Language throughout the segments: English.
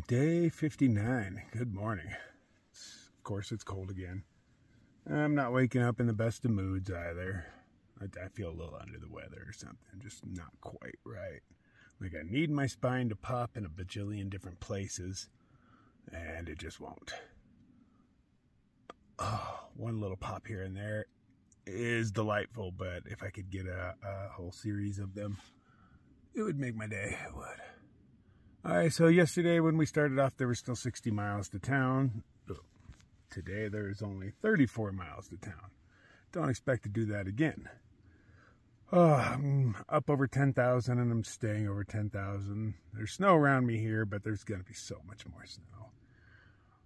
Day 59. Good morning. Of course, it's cold again. I'm not waking up in the best of moods either. I feel a little under the weather or something. Just not quite right. Like I need my spine to pop in a bajillion different places, and it just won't. Oh, one little pop here and there is delightful, but if I could get a whole series of them, it would make my day. It would. Alright, so yesterday when we started off, there were still 60 miles to town. Today there's only 34 miles to town. Don't expect to do that again. I'm up over 10,000 and I'm staying over 10,000. There's snow around me here, but there's going to be so much more snow.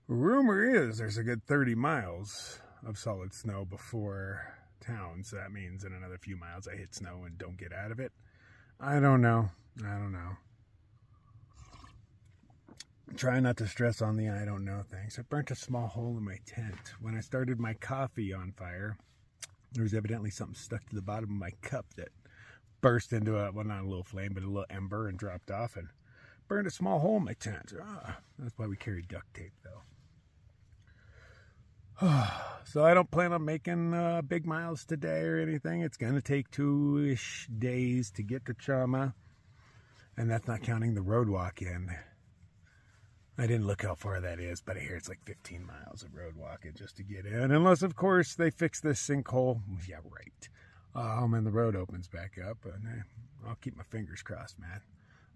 Rumor is there's a good 30 miles of solid snow before town, so that means in another few miles I hit snow and don't get out of it. I don't know. Try not to stress on the I don't know things. I burnt a small hole in my tent. When I started my coffee on fire, there was evidently something stuck to the bottom of my cup that burst into a, well, not a little flame, but a little ember and dropped off and burned a small hole in my tent. That's why we carry duct tape, though. So I don't plan on making big miles today or anything. It's going to take 2-ish days to get to Chama, and that's not counting the road walk in. I didn't look how far that is, but I hear it's like 15 miles of road walking just to get in. Unless, of course, they fix this sinkhole. Yeah, right. And the road opens back up. And I'll keep my fingers crossed, man.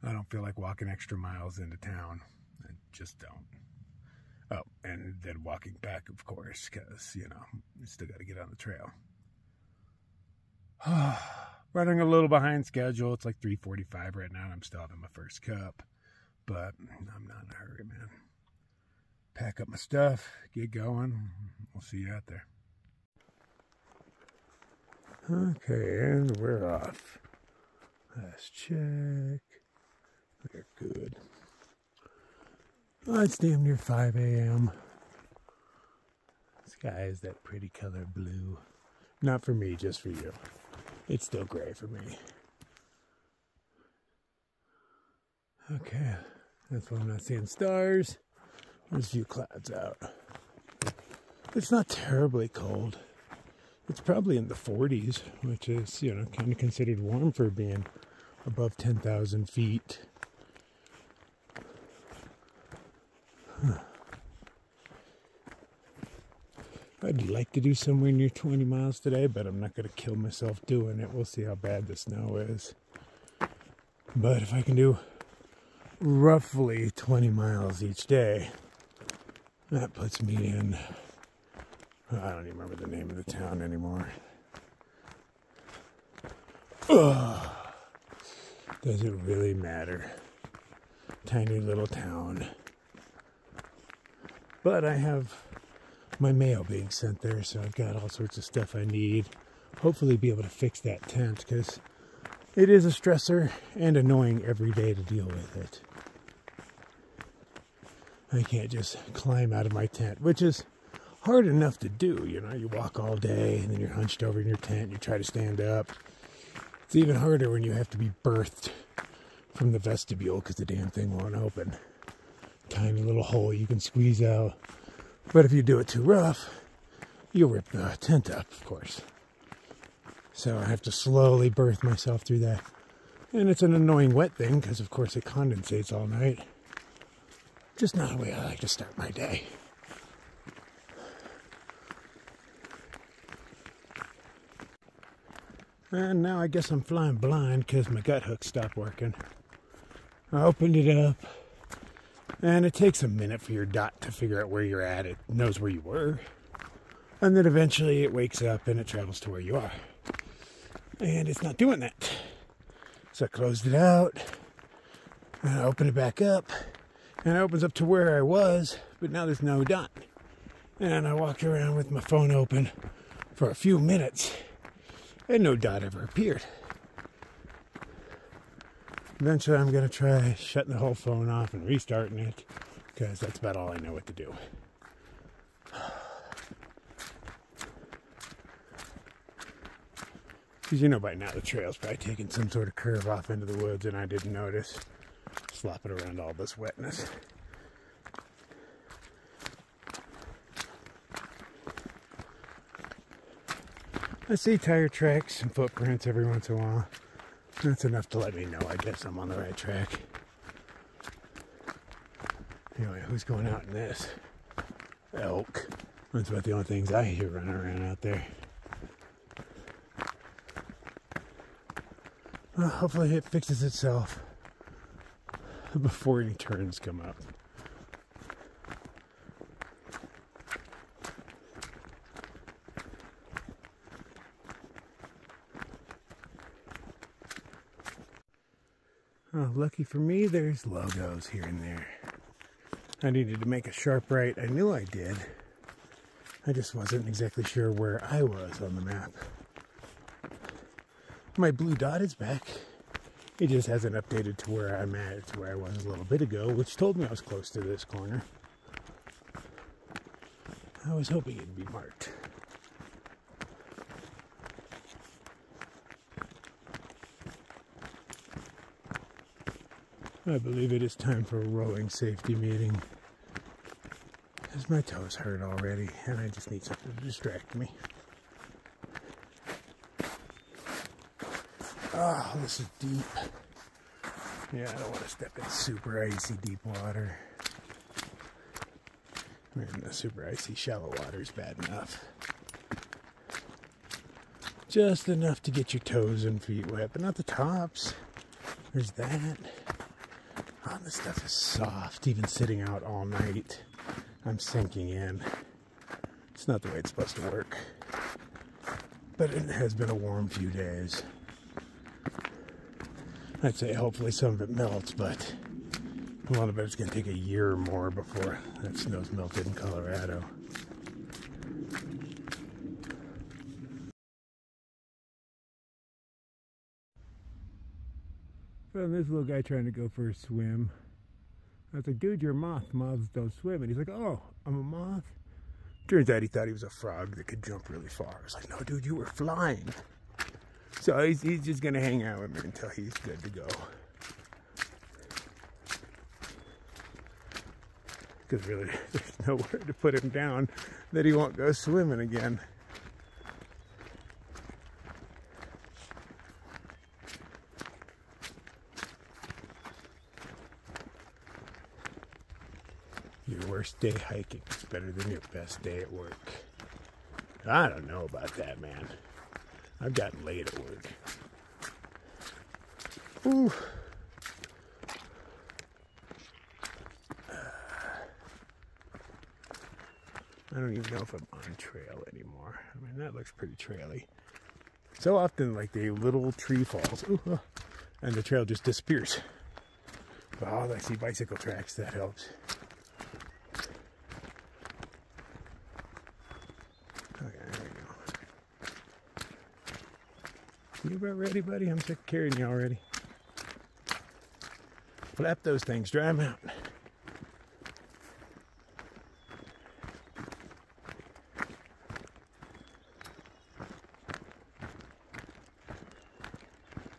I don't feel like walking extra miles into town. I just don't. Oh, and then walking back, of course, because, you know, you still got to get on the trail. Running a little behind schedule. It's like 3:45 right now, and I'm still having my first cup. But I'm not in a hurry, man. Pack up my stuff, get going. We'll see you out there. Okay, and we're off. Let's check. We're good. Well, it's damn near 5 a.m. Sky is that pretty color blue. Not for me, just for you. It's still gray for me. Okay, that's why I'm not seeing stars. There's a few clouds out. It's not terribly cold. It's probably in the 40s, which is, you know, kind of considered warm for being above 10,000 feet. I'd like to do somewhere near 20 miles today, but I'm not going to kill myself doing it. We'll see how bad the snow is. But if I can do roughly 20 miles each day, that puts me in, I don't even remember the name of the town anymore. Ugh. Does it really matter? Tiny little town. But I have my mail being sent there, so I've got all sorts of stuff I need. Hopefully be able to fix that tent, because it is a stressor and annoying every day to deal with it. I can't just climb out of my tent, which is hard enough to do. You know, you walk all day and then you're hunched over in your tent and you try to stand up. It's even harder when you have to be birthed from the vestibule because the damn thing won't open. Tiny little hole you can squeeze out. But if you do it too rough, you'll rip the tent up, of course. So I have to slowly birth myself through that. And it's an annoying wet thing because, of course, it condensates all night. Just not the way I like to start my day. And now I guess I'm flying blind because my gut hook stopped working. I opened it up, and it takes a minute for your dot to figure out where you're at. It knows where you were. And then eventually it wakes up and it travels to where you are. And it's not doing that. So I closed it out, and I opened it back up, and it opens up to where I was, but now there's no dot. And I walked around with my phone open for a few minutes, and no dot ever appeared. Eventually I'm going to try shutting the whole phone off and restarting it, because that's about all I know what to do. Because you know by now the trail's probably taking some sort of curve off into the woods and I didn't notice. Slopping around all this wetness. I see tire tracks and footprints every once in a while. That's enough to let me know, I guess, I'm on the right track. Anyway, who's going out in this? Elk. That's about the only things I hear running around out there. Well, hopefully it fixes itself before any turns come up. Oh, lucky for me, there's logos here and there. I needed to make a sharp right. I knew I did. I just wasn't exactly sure where I was on the map. My blue dot is back. It just hasn't updated to where I'm at, to where I was a little bit ago, which told me I was close to this corner. I was hoping it'd be marked. I believe it is time for a rolling safety meeting. Because my toes hurt already, and I just need something to distract me. Oh, this is deep. Yeah, I don't want to step in super icy deep water. I mean, the super icy shallow water is bad enough. Just enough to get your toes and feet wet, but not the tops. There's that. Oh, this stuff is soft, even sitting out all night. I'm sinking in. It's not the way it's supposed to work. But it has been a warm few days. I'd say hopefully some of it melts, but a lot of it's going to take a year or more before that snow's melted in Colorado. Found this little guy trying to go for a swim. I was like, dude, you're a moth. Moths don't swim. And he's like, oh, I'm a moth? Turns out he thought he was a frog that could jump really far. I was like, no, dude, you were flying. So he's just going to hang out with me until he's good to go. Because really, there's nowhere to put him down that he won't go swimming again. Your worst day hiking is better than your best day at work. I don't know about that, man. I've gotten late at work. Ooh. I don't even know if I'm on trail anymore. I mean, that looks pretty traily. So often, like, the little tree falls, ooh, and the trail just disappears. Oh, I see bicycle tracks. That helps. Okay, there we go. You about ready, buddy? I'm sick of carrying you already. Flap those things, dry them out.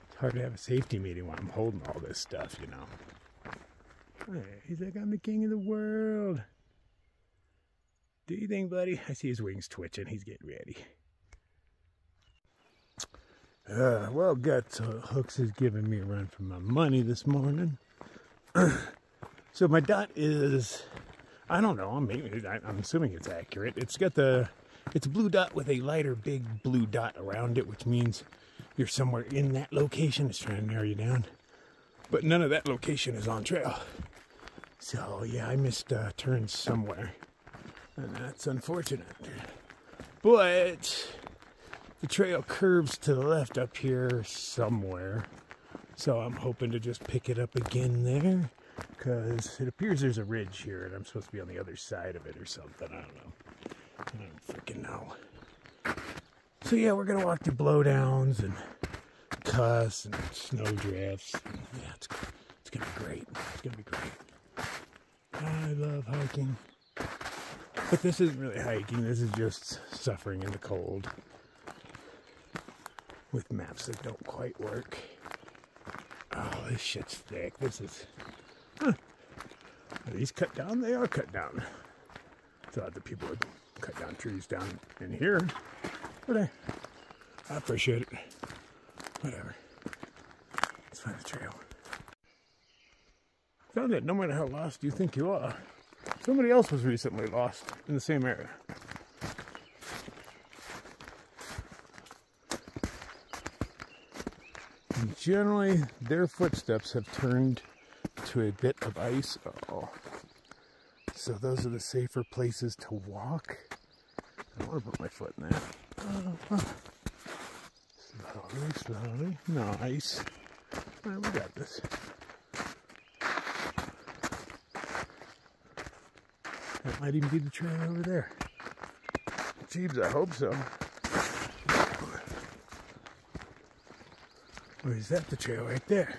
It's hard to have a safety meeting while I'm holding all this stuff, you know. Hey, he's like, I'm the king of the world. Do you think, buddy? I see his wings twitching. He's getting ready. Well, Guts Hooks is giving me a run for my money this morning. So my dot is, I don't know, I'm assuming it's accurate. It's a blue dot with a lighter big blue dot around it, which means you're somewhere in that location. It's trying to narrow you down. But none of that location is on trail. So yeah, I missed turns somewhere. And that's unfortunate. But the trail curves to the left up here somewhere. So I'm hoping to just pick it up again there. Because it appears there's a ridge here and I'm supposed to be on the other side of it or something. I don't know. I don't freaking know. So yeah, we're going to walk through blowdowns and cuss and snow drifts. Yeah, it's going to be great. It's going to be great. I love hiking. But this isn't really hiking. This is just suffering in the cold. With maps that don't quite work. Oh, this shit's thick. This is... Huh. Are these cut down? They are cut down. Thought that people would cut down trees down in here. But I appreciate it. Whatever. Let's find a trail. Found that no matter how lost you think you are, somebody else was recently lost in the same area. And generally, their footsteps have turned to a bit of ice. Oh. So those are the safer places to walk. I don't want to put my foot in that. Slowly, slowly. Nice. All right, we got this. That might even be the trail over there. Jeebs, I hope so. Or is that the trail right there?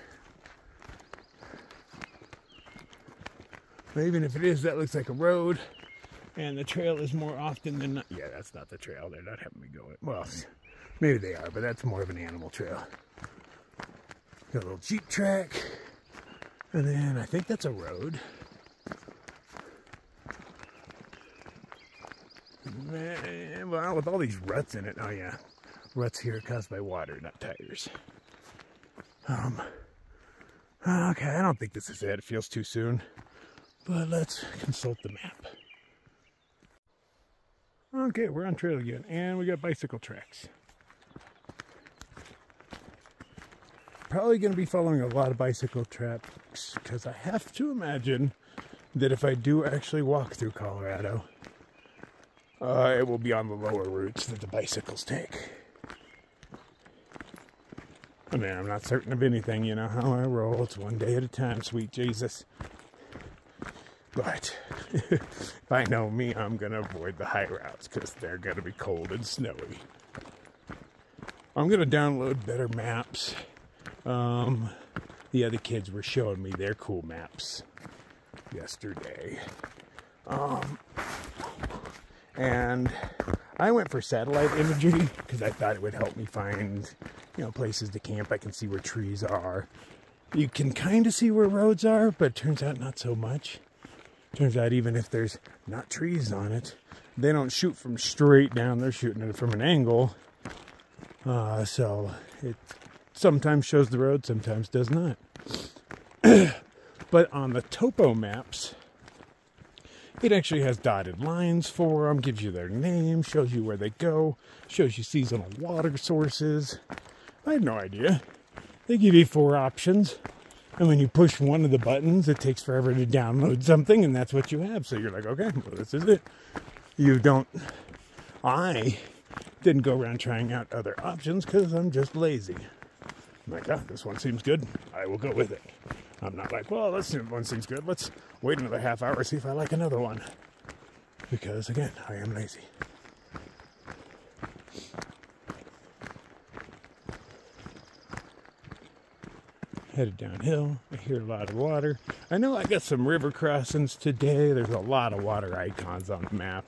But even if it is, that looks like a road. And the trail is more often than not. Yeah, that's not the trail. They're not having me go it. Well, maybe they are, but that's more of an animal trail. Got a little Jeep track. And then I think that's a road. Man, well, with all these ruts in it. Oh, yeah. Ruts here caused by water, not tires. Okay, I don't think this is it. It feels too soon. But let's consult the map. Okay, we're on trail again, and we got bicycle tracks. Probably going to be following a lot of bicycle tracks, because I have to imagine that if I do actually walk through Colorado, it will be on the lower routes that the bicycles take. I mean, I'm not certain of anything, you know how I roll. It's one day at a time, sweet Jesus. But if I know me, I'm going to avoid the high routes because they're going to be cold and snowy. I'm going to download better maps. The other kids were showing me their cool maps yesterday. And I went for satellite imagery because I thought it would help me find, you know, places to camp. I can see where trees are. You can kind of see where roads are, but it turns out not so much. Turns out even if there's not trees on it, they don't shoot from straight down. They're shooting it from an angle. So it sometimes shows the road, sometimes does not. But on the topo maps, it actually has dotted lines for them, gives you their name, shows you where they go, shows you seasonal water sources. I had no idea. They give you 4 options. And when you push one of the buttons, it takes forever to download something, and that's what you have. So you're like, okay, well, this is it. I didn't go around trying out other options because I'm just lazy. I'm like, oh, this one seems good. I will go with it. I'm not like, well, this one seems good. Let's wait another half hour, see if I like another one. Because, again, I am lazy. Headed downhill. I hear a lot of water. I know I got some river crossings today. There's a lot of water icons on the map.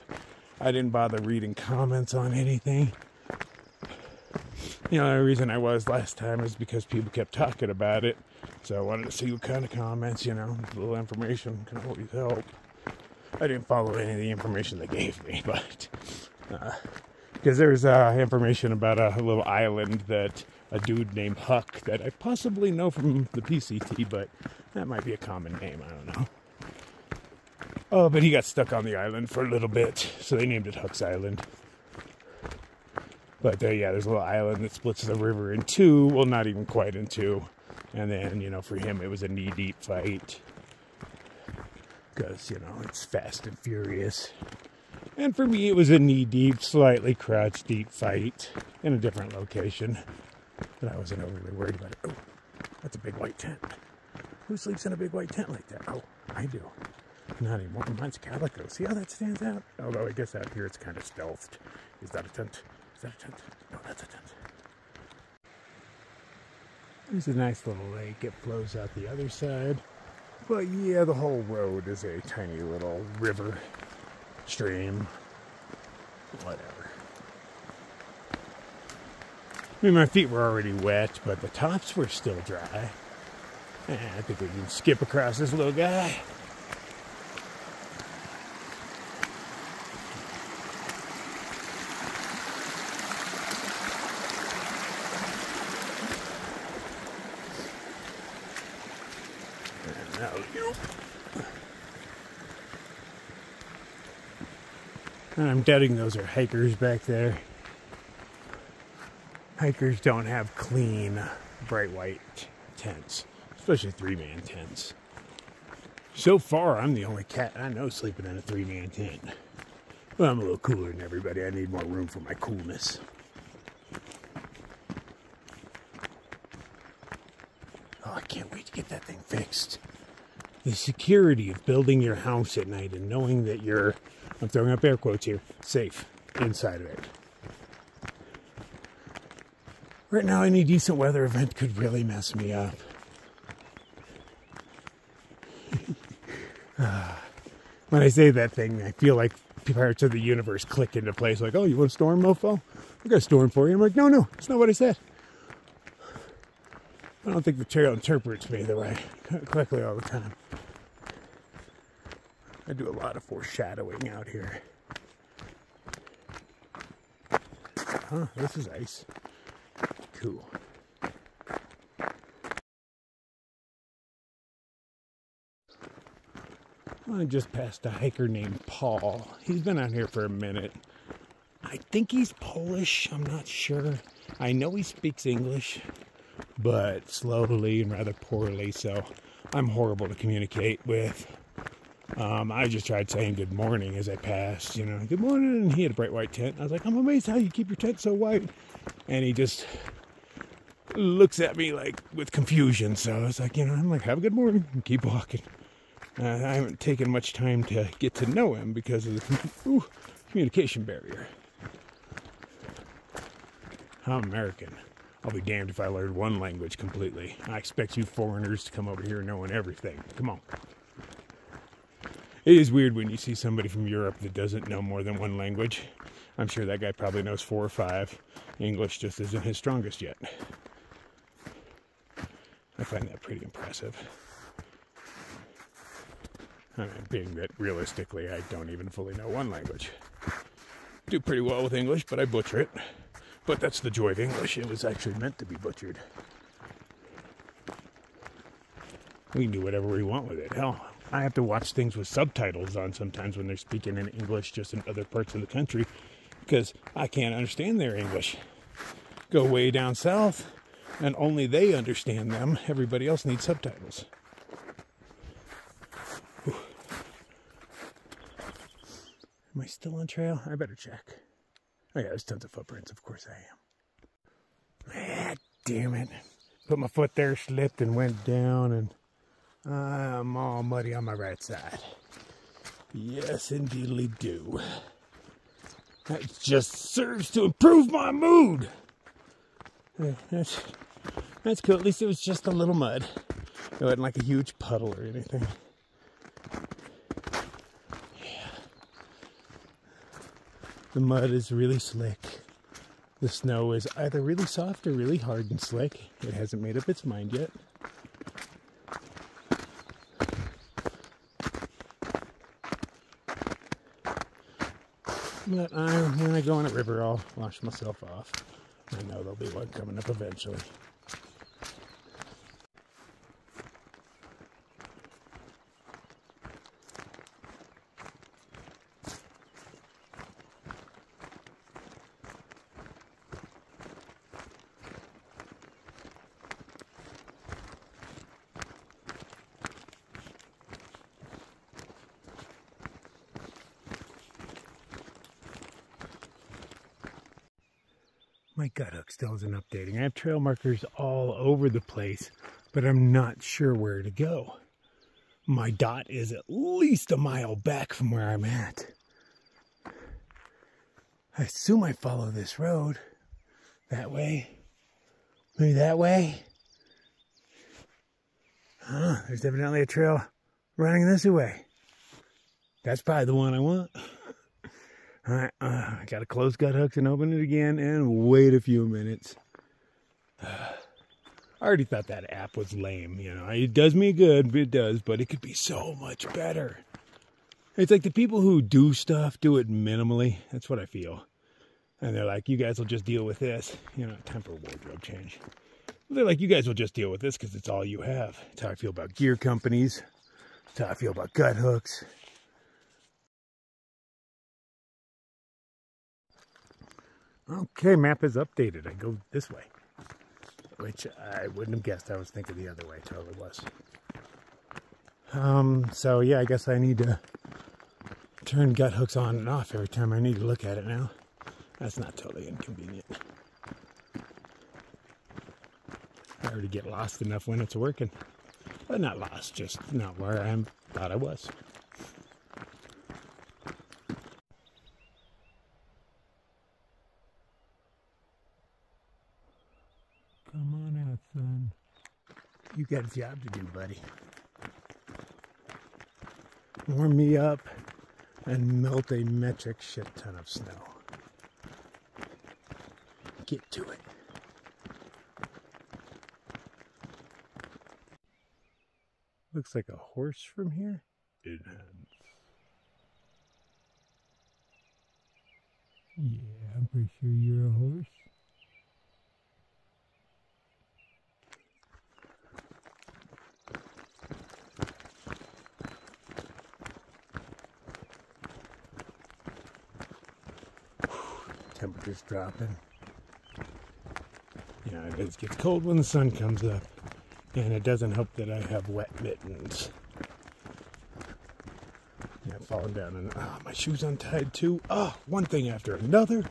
I didn't bother reading comments on anything. You know, the reason I was last time is because people kept talking about it. So I wanted to see what kind of comments, you know, a little information can always help. I didn't follow any of the information they gave me, but because there's information about a little island that a dude named Huck that I possibly know from the PCT, but that might be a common name, I don't know. Oh, but he got stuck on the island for a little bit, so they named it Huck's Island. But yeah, there's a little island that splits the river in 2, well, not even quite in 2. And then, you know, for him, it was a knee-deep fight. Because, you know, it's fast and furious. And for me, it was a knee-deep, slightly crouch-deep fight in a different location. But I wasn't overly worried about it. Oh, that's a big white tent. Who sleeps in a big white tent like that? Oh, I do. Not anymore. Mine's calico. See how that stands out? Although I guess out here it's kind of stealthed. Is that a tent? Is that a tent? No, that's a tent. There's a nice little lake. It flows out the other side. But yeah, the whole road is a tiny little river, stream, whatever. I mean, my feet were already wet, but the tops were still dry. I think we can skip across this little guy. And I'm doubting those are hikers back there. Hikers don't have clean, bright white tents, especially 3-man tents. So far, I'm the only cat I know sleeping in a 3-man tent. Well, I'm a little cooler than everybody. I need more room for my coolness. Oh, I can't wait to get that thing fixed. The security of building your house at night and knowing that you're, I'm throwing up air quotes here, safe inside of it. Right now, any decent weather event could really mess me up. When I say that thing, I feel like parts of the universe click into place. Like, oh, you want a storm, mofo? I got a storm for you. I'm like, no, that's not what I said. I don't think the trail interprets me the way correctly all the time. I do a lot of foreshadowing out here. Huh, this is ice. Cool. I just passed a hiker named Paul. He's been out here for a minute. I think he's Polish. I'm not sure. I know he speaks English, but slowly and rather poorly, so I'm horrible to communicate with. I just tried saying good morning as I passed, you know, good morning, and he had a bright white tent. I was like, I'm amazed how you keep your tent so white. And he just looks at me like with confusion, so I was like, you know, I'm like, have a good morning, and keep walking. I haven't taken much time to get to know him because of the communication barrier. I'm American. I'll be damned if I learned one language completely. I expect you foreigners to come over here knowing everything. Come on. It is weird when you see somebody from Europe that doesn't know more than one language. I'm sure that guy probably knows 4 or 5. English just isn't his strongest yet. I find that pretty impressive. I mean, being that realistically, I don't even fully know one language. Do pretty well with English, but I butcher it. But that's the joy of English. It was actually meant to be butchered. We can do whatever we want with it. Hell, I have to watch things with subtitles on sometimes when they're speaking in English just in other parts of the country because I can't understand their English. Go way down south, and only they understand them. Everybody else needs subtitles. Am I still on trail? I better check. Oh yeah, there's tons of footprints. Of course I am. Ah, damn it. Put my foot there, slipped, and went down, and I'm all muddy on my right side. Yes, indeedly do. That just serves to improve my mood. That's cool. At least it was just a little mud. It wasn't like a huge puddle or anything. The mud is really slick. The snow is either really soft or really hard and slick. It hasn't made up its mind yet. But when I go in a river, I'll wash myself off. I know there'll be one coming up eventually. My gut hook still isn't updating. I have trail markers all over the place, but I'm not sure where to go. My dot is at least a mile back from where I'm at. I assume I follow this road. That way. Maybe that way. There's evidently a trail running this way. That's probably the one I want. Alright, I gotta close gut hooks and open it again and wait a few minutes. I already thought that app was lame, you know. It does me good, it does, but it could be so much better. It's like the people who do stuff do it minimally. That's what I feel. And they're like, you guys will just deal with this. You know, time for a wardrobe change. They're like, you guys will just deal with this because it's all you have. That's how I feel about gear companies. That's how I feel about gut hooks. Okay, map is updated. I go this way, which I wouldn't have guessed. I was thinking the other way. Totally was. So yeah, I guess I need to turn gut hooks on and off every time I need to look at it now. That's not totally inconvenient. I already get lost enough when it's working. But not lost, just not where I thought I was. Come on out, son. You got a job to do, buddy. Warm me up and melt a metric shit ton of snow. Get to it. Looks like a horse from here. Enhance. Yeah, I'm pretty sure you're a horse. Temperature's dropping. Yeah, it gets cold when the sun comes up. And it doesn't help that I have wet mittens. Yeah, falling down and my shoes untied too. Oh, one thing after another.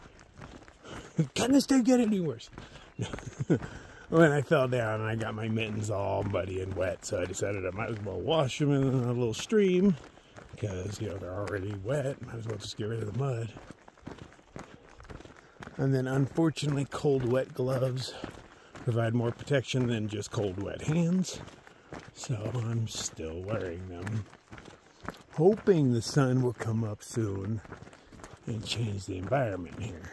Can this day get any worse? When I fell down and I got my mittens all muddy and wet, so I decided I might as well wash them in a little stream because, you know, they're already wet. Might as well just get rid of the mud. And then, unfortunately, cold, wet gloves provide more protection than just cold, wet hands. So I'm still wearing them, hoping the sun will come up soon and change the environment here.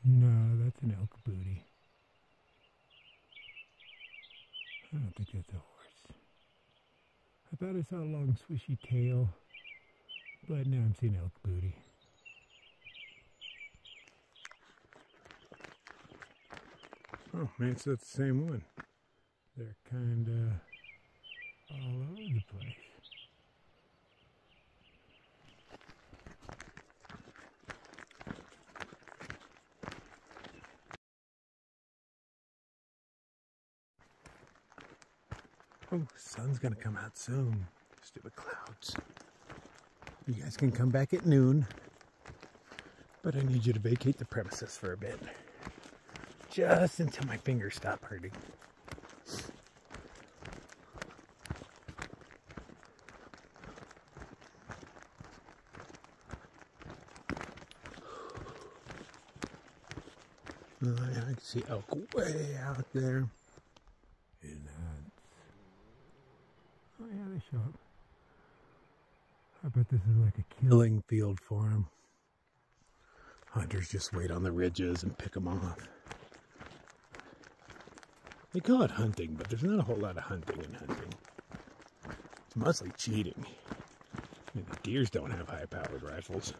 No, that's an elk booty. I don't think that's a horse. I thought I saw a long swishy tail, but now I'm seeing elk booty. Oh, man, so it's the same one. They're kind of all over the place. Oh, sun's gonna come out soon. Stupid clouds. You guys can come back at noon, but I need you to vacate the premises for a bit. Just until my fingers stop hurting. I can see elk way out there. Oh yeah, they show up. I bet this is like a killing field for them. Hunters just wait on the ridges and pick them off. They call it hunting, but there's not a whole lot of hunting in hunting. It's mostly cheating. I mean, the deers don't have high-powered rifles.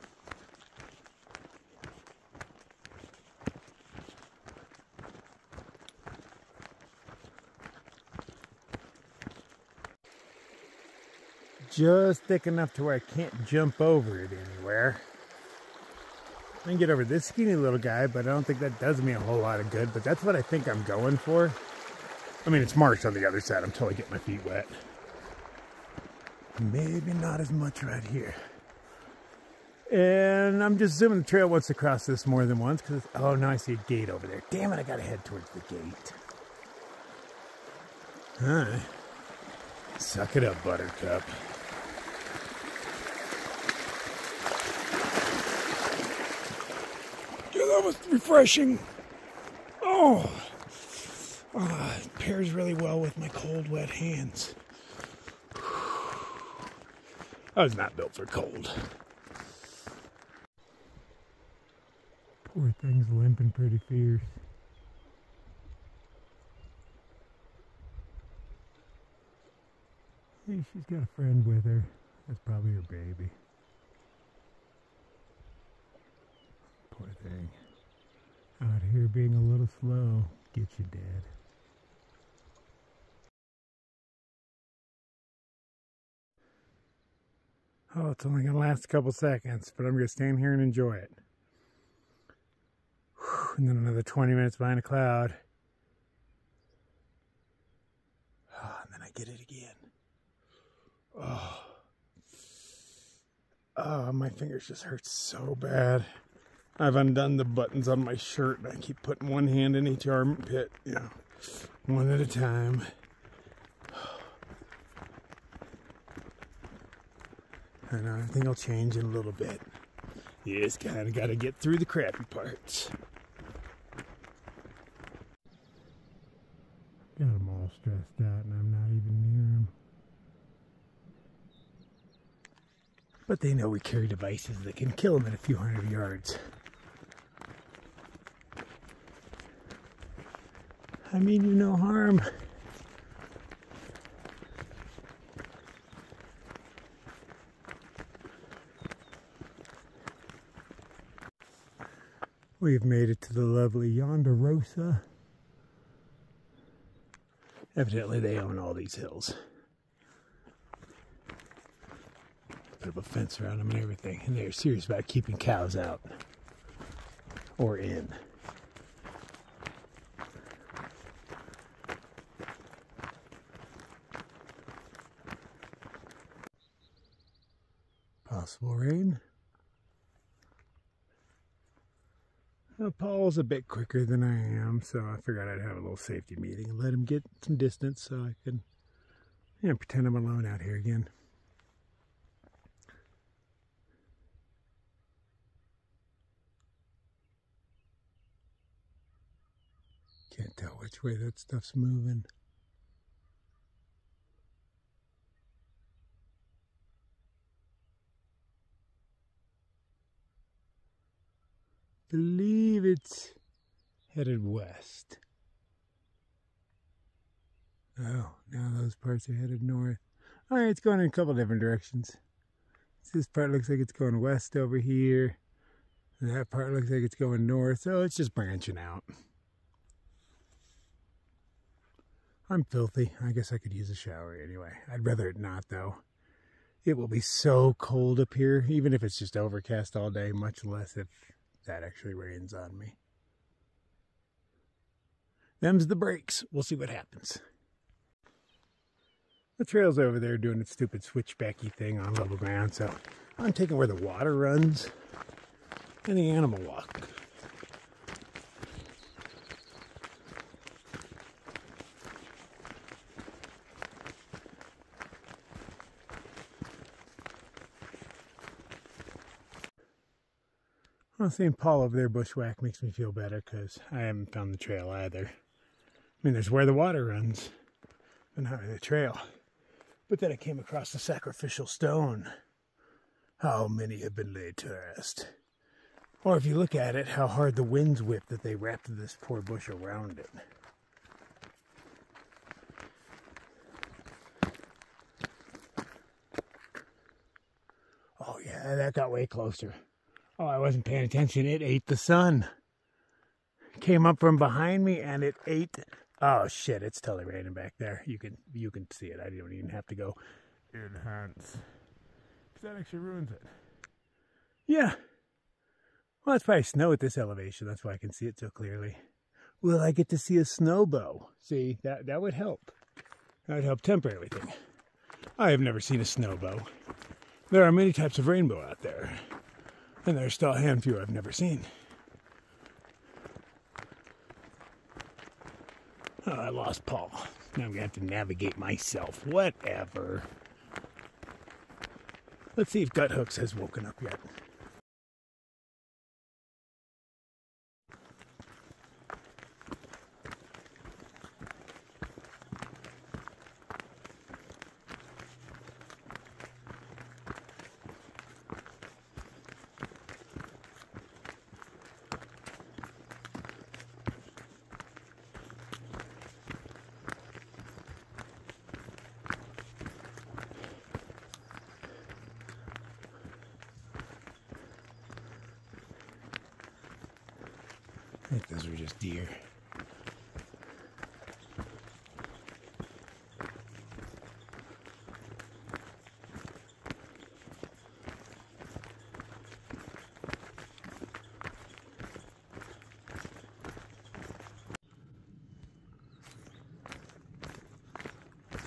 Just thick enough to where I can't jump over it anywhere. I can get over this skinny little guy, but I don't think that does me a whole lot of good, but that's what I think I'm going for. I mean, it's marsh on the other side. I'm totally getting my feet wet. Maybe not as much right here. And I'm just assuming the trail wants to cross this more than once because, oh, now I see a gate over there. Damn it, I gotta head towards the gate. All right. Suck it up, Buttercup. Yeah, that was refreshing. Oh, it pairs really well with my cold, wet hands. I was not built for cold. Poor thing's limping pretty fierce. Hey, she's got a friend with her. That's probably her baby. being a little slow. Get you dead. Oh, it's only going to last a couple seconds, but I'm going to stand here and enjoy it. Whew, and then another 20 minutes behind a cloud. Oh, and then I get it again. Oh, my fingers just hurt so bad. I've undone the buttons on my shirt and I keep putting one hand in each armpit, you know, one at a time. I know everything will change in a little bit. You just kind of got to get through the crappy parts. Got them all stressed out and I'm not even near them. But they know we carry devices that can kill them at a few hundred yards. I mean you no harm. We've made it to the lovely Yonderosa. Evidently they own all these hills. Put up a fence around them and everything. And they're serious about keeping cows out. Or in. Possible rain. Well, Paul's a bit quicker than I am, so I figured I'd have a little safety meeting and let him get some distance so I can, you know, pretend I'm alone out here again. Can't tell which way that stuff's moving. Believe it's headed west. Oh, now those parts are headed north. Alright, it's going in a couple different directions. This part looks like it's going west over here. And that part looks like it's going north, so it's just branching out. I'm filthy. I guess I could use a shower anyway. I'd rather it not, though. It will be so cold up here, even if it's just overcast all day, much less if that actually rains on me. Them's the breaks. We'll see what happens. The trail's over there doing its stupid switchbacky thing on level ground, so I'm taking where the water runs and the animal walk. Well, seeing Paul over there bushwhack makes me feel better because I haven't found the trail either. I mean, there's where the water runs, but not really the trail. But then I came across the sacrificial stone. How many have been laid to rest? Or if you look at it, how hard the winds whip that they wrapped this poor bush around it. Oh yeah, that got way closer. Oh, I wasn't paying attention. It ate the sun. Came up from behind me and it ate. Oh shit! It's totally raining back there. You can see it. I don't even have to go enhance. That actually ruins it. Yeah. Well, it's probably snow at this elevation. That's why I can see it so clearly. Will I get to see a snow bow? See, that would help. That would help temper everything. I have never seen a snow bow. There are many types of rainbow out there. And there's still a handful I've never seen. Oh, I lost Paul. Now I'm going to have to navigate myself. Whatever. Let's see if Gut Hooks has woken up yet. I think those were just deer.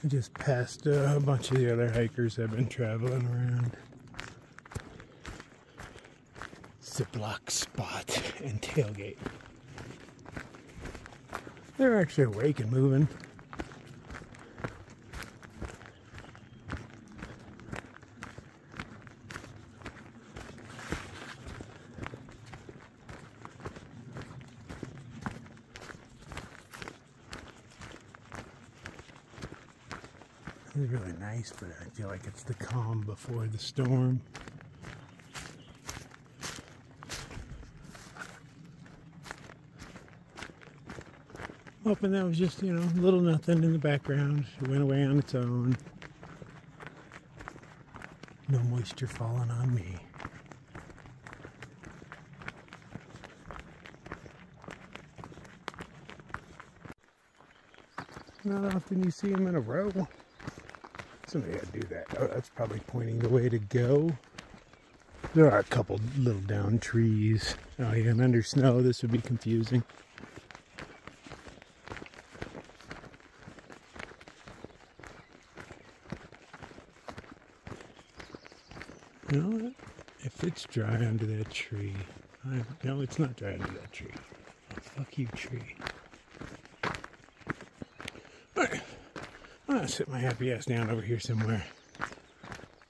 I just passed a bunch of the other hikers that have been traveling around. Ziploc spot and tailgate. They're actually awake and moving. It's really nice, but I feel like it's the calm before the storm. Hoping that was just, little nothing in the background. It went away on its own. No moisture falling on me. Not often you see them in a row. Somebody had to do that. Oh, that's probably pointing the way to go. There are a couple little down trees. Oh yeah, and under snow this would be confusing. You know what? If it's dry under that tree... No, it's not dry under that tree. Oh, fuck you, tree. Alright. I'm gonna sit my happy ass down over here somewhere.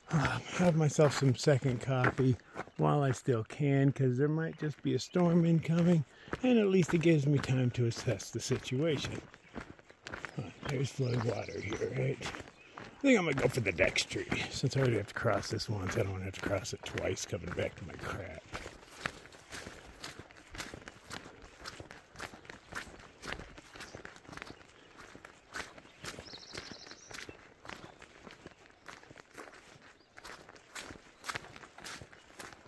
Have myself some second coffee while I still can, because there might just be a storm incoming, and at least it gives me time to assess the situation. There's flowing water here, right? I think I'm gonna go for the next tree, since I already have to cross this once. I don't want to have to cross it twice coming back to my crap.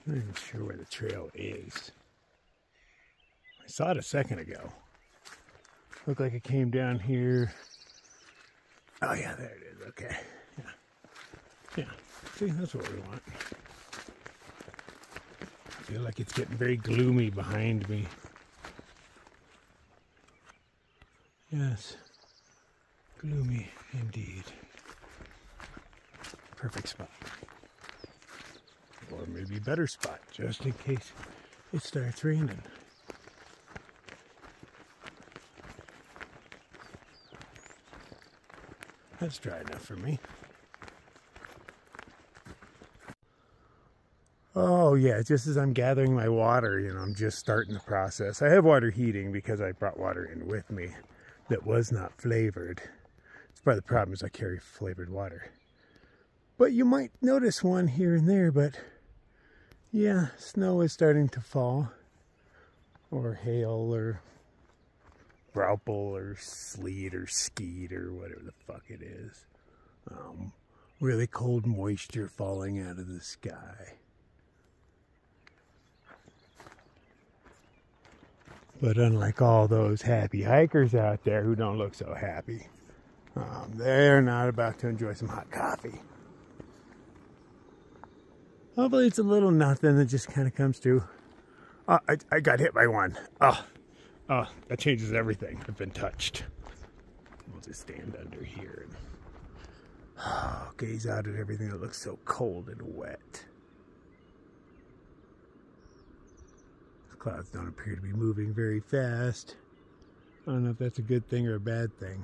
I'm not even sure where the trail is. I saw it a second ago. Looked like it came down here. Oh yeah, there it is. Okay. Yeah. See, that's what we want. I feel like it's getting very gloomy behind me. Yes. Gloomy indeed. Perfect spot. Or maybe a better spot, just in case it starts raining. That's dry enough for me. Oh yeah, just as I'm gathering my water, I'm just starting the process. I have water heating because I brought water in with me that was not flavored. It's part of the problem is I carry flavored water. But you might notice one here and there, but yeah, snow is starting to fall. Or hail, or graupel, or sleet, or skeet, or whatever the fuck it is. Really cold moisture falling out of the sky. But unlike all those happy hikers out there who don't look so happy, they're not about to enjoy some hot coffee. Hopefully it's a little nothing that just kind of comes through. I got hit by one. Oh, that changes everything. I've been touched. We'll just stand under here and gaze out at everything that looks so cold and wet. The clouds don't appear to be moving very fast. I don't know if that's a good thing or a bad thing.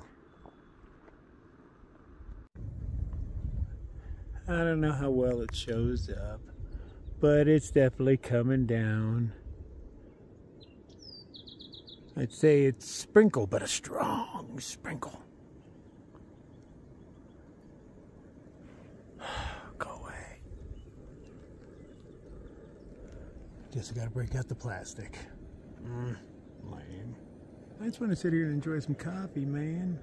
I don't know how well it shows up, but it's definitely coming down. I'd say it's sprinkle, but a strong sprinkle. Go away. Guess I gotta break out the plastic. Lame. I just want to sit here and enjoy some coffee, man.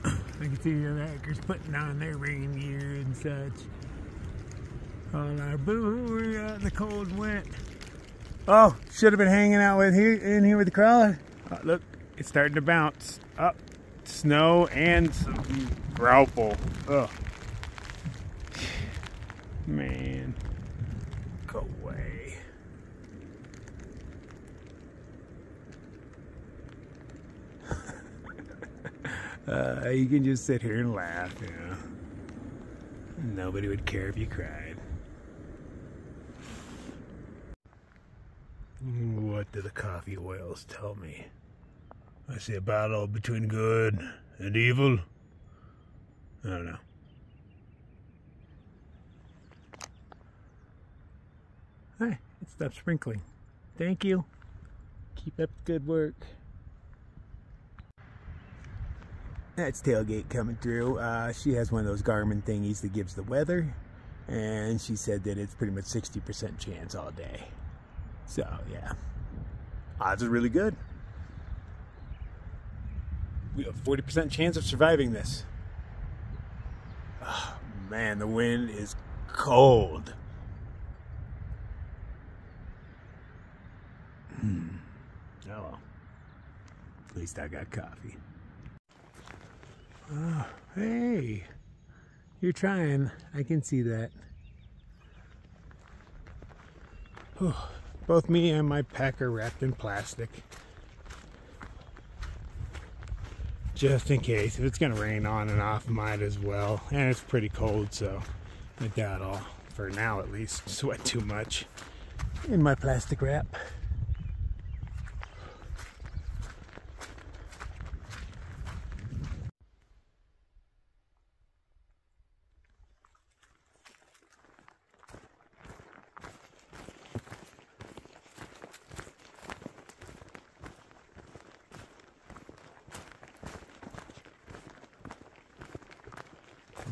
I can see the other hikers putting on their rain gear and such. On our boo, we're out in the cold and wet. Oh, should have been hanging out in here with the crawler. Oh, look, it's starting to bounce. Up, snow and some grauple. Oh, man, go away. You can just sit here and laugh, you know. Nobody would care if you cried. What do the coffee oils tell me? I see a battle between good and evil. I don't know. Hi, it stopped sprinkling. Thank you. Keep up the good work. That's Tailgate coming through. She has one of those Garmin thingies that gives the weather, and she said that it's pretty much 60% chance all day. So yeah, odds are really good. We have a 40% chance of surviving this. Oh, man, the wind is cold. Oh well. At least I got coffee. Oh, hey, you're trying. I can see that. Oh, both me and my pack are wrapped in plastic. Just in case. If it's going to rain on and off, might as well. And it's pretty cold, so I doubt I'll, for now at least, sweat too much in my plastic wrap.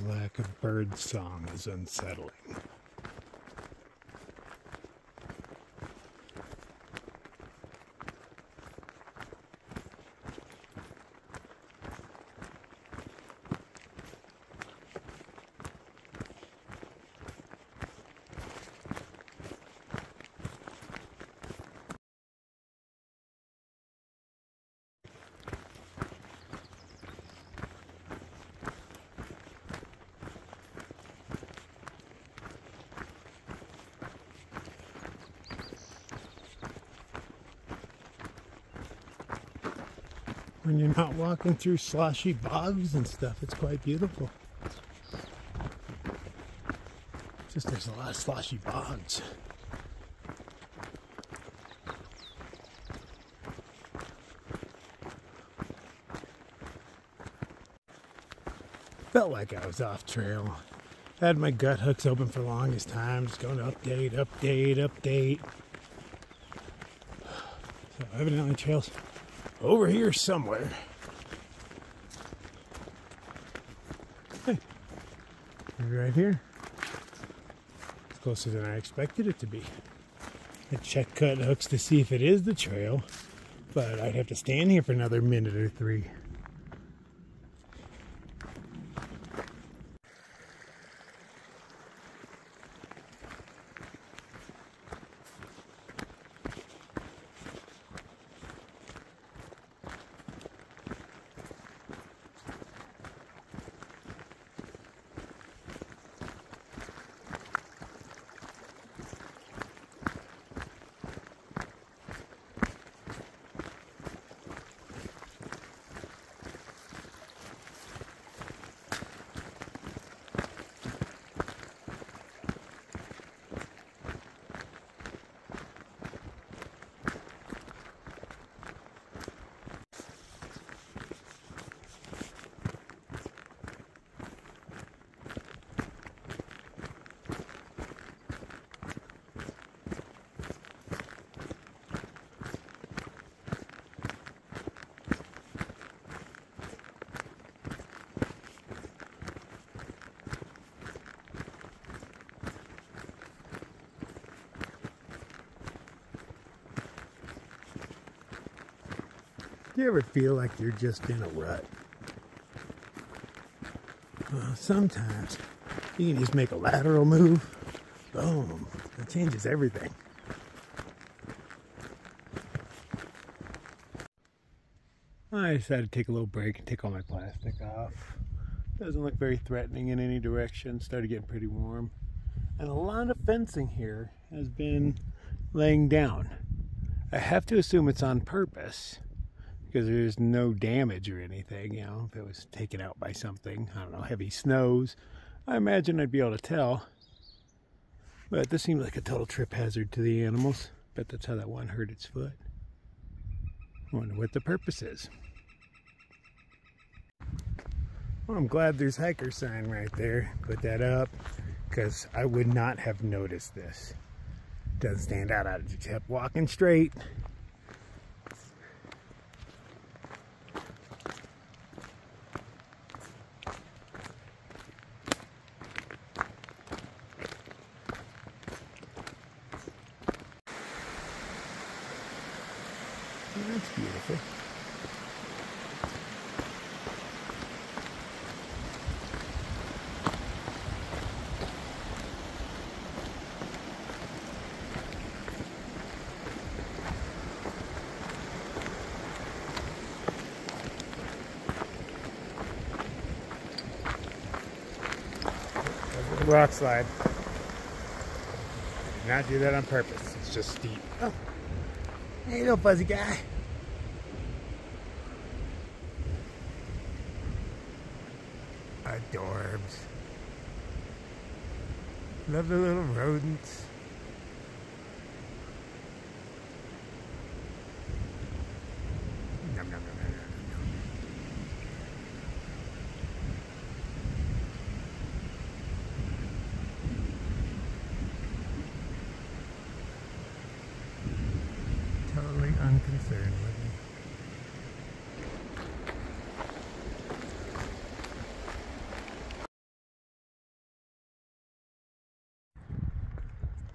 Lack of bird song is unsettling. When you're not walking through sloshy bogs and stuff, it's quite beautiful. It's just there's a lot of sloshy bogs. Felt like I was off trail. I had my gut hooks open for the longest time, just going to update. So evidently trails over here somewhere. Hey, right here. It's closer than I expected it to be. I checked cut hooks to see if it is the trail, but I'd have to stand here for another minute or three. Do you ever feel like you're just in a rut? Well, sometimes you can just make a lateral move Boom. That changes everything. I decided to take a little break and take all my plastic off. Doesn't look very threatening in any direction. Started getting pretty warm. And a lot of fencing here has been laying down. I have to assume it's on purpose because there's no damage or anything. You know, if it was taken out by something, I don't know, heavy snows, I imagine I'd be able to tell. But this seems like a total trip hazard to the animals. Bet that's how that one hurt its foot. I wonder what the purpose is. Well, I'm glad there's hiker sign right there. Put that up because I would not have noticed this. Doesn't stand out. I just kept walking straight. That's beautiful. Rock slide. Did not do that on purpose. It's just steep. Oh, hey, little fuzzy guy. Adorbs. Love the little rodents. Nom, nom, nom, nom, nom, nom. Totally unconcerned with me.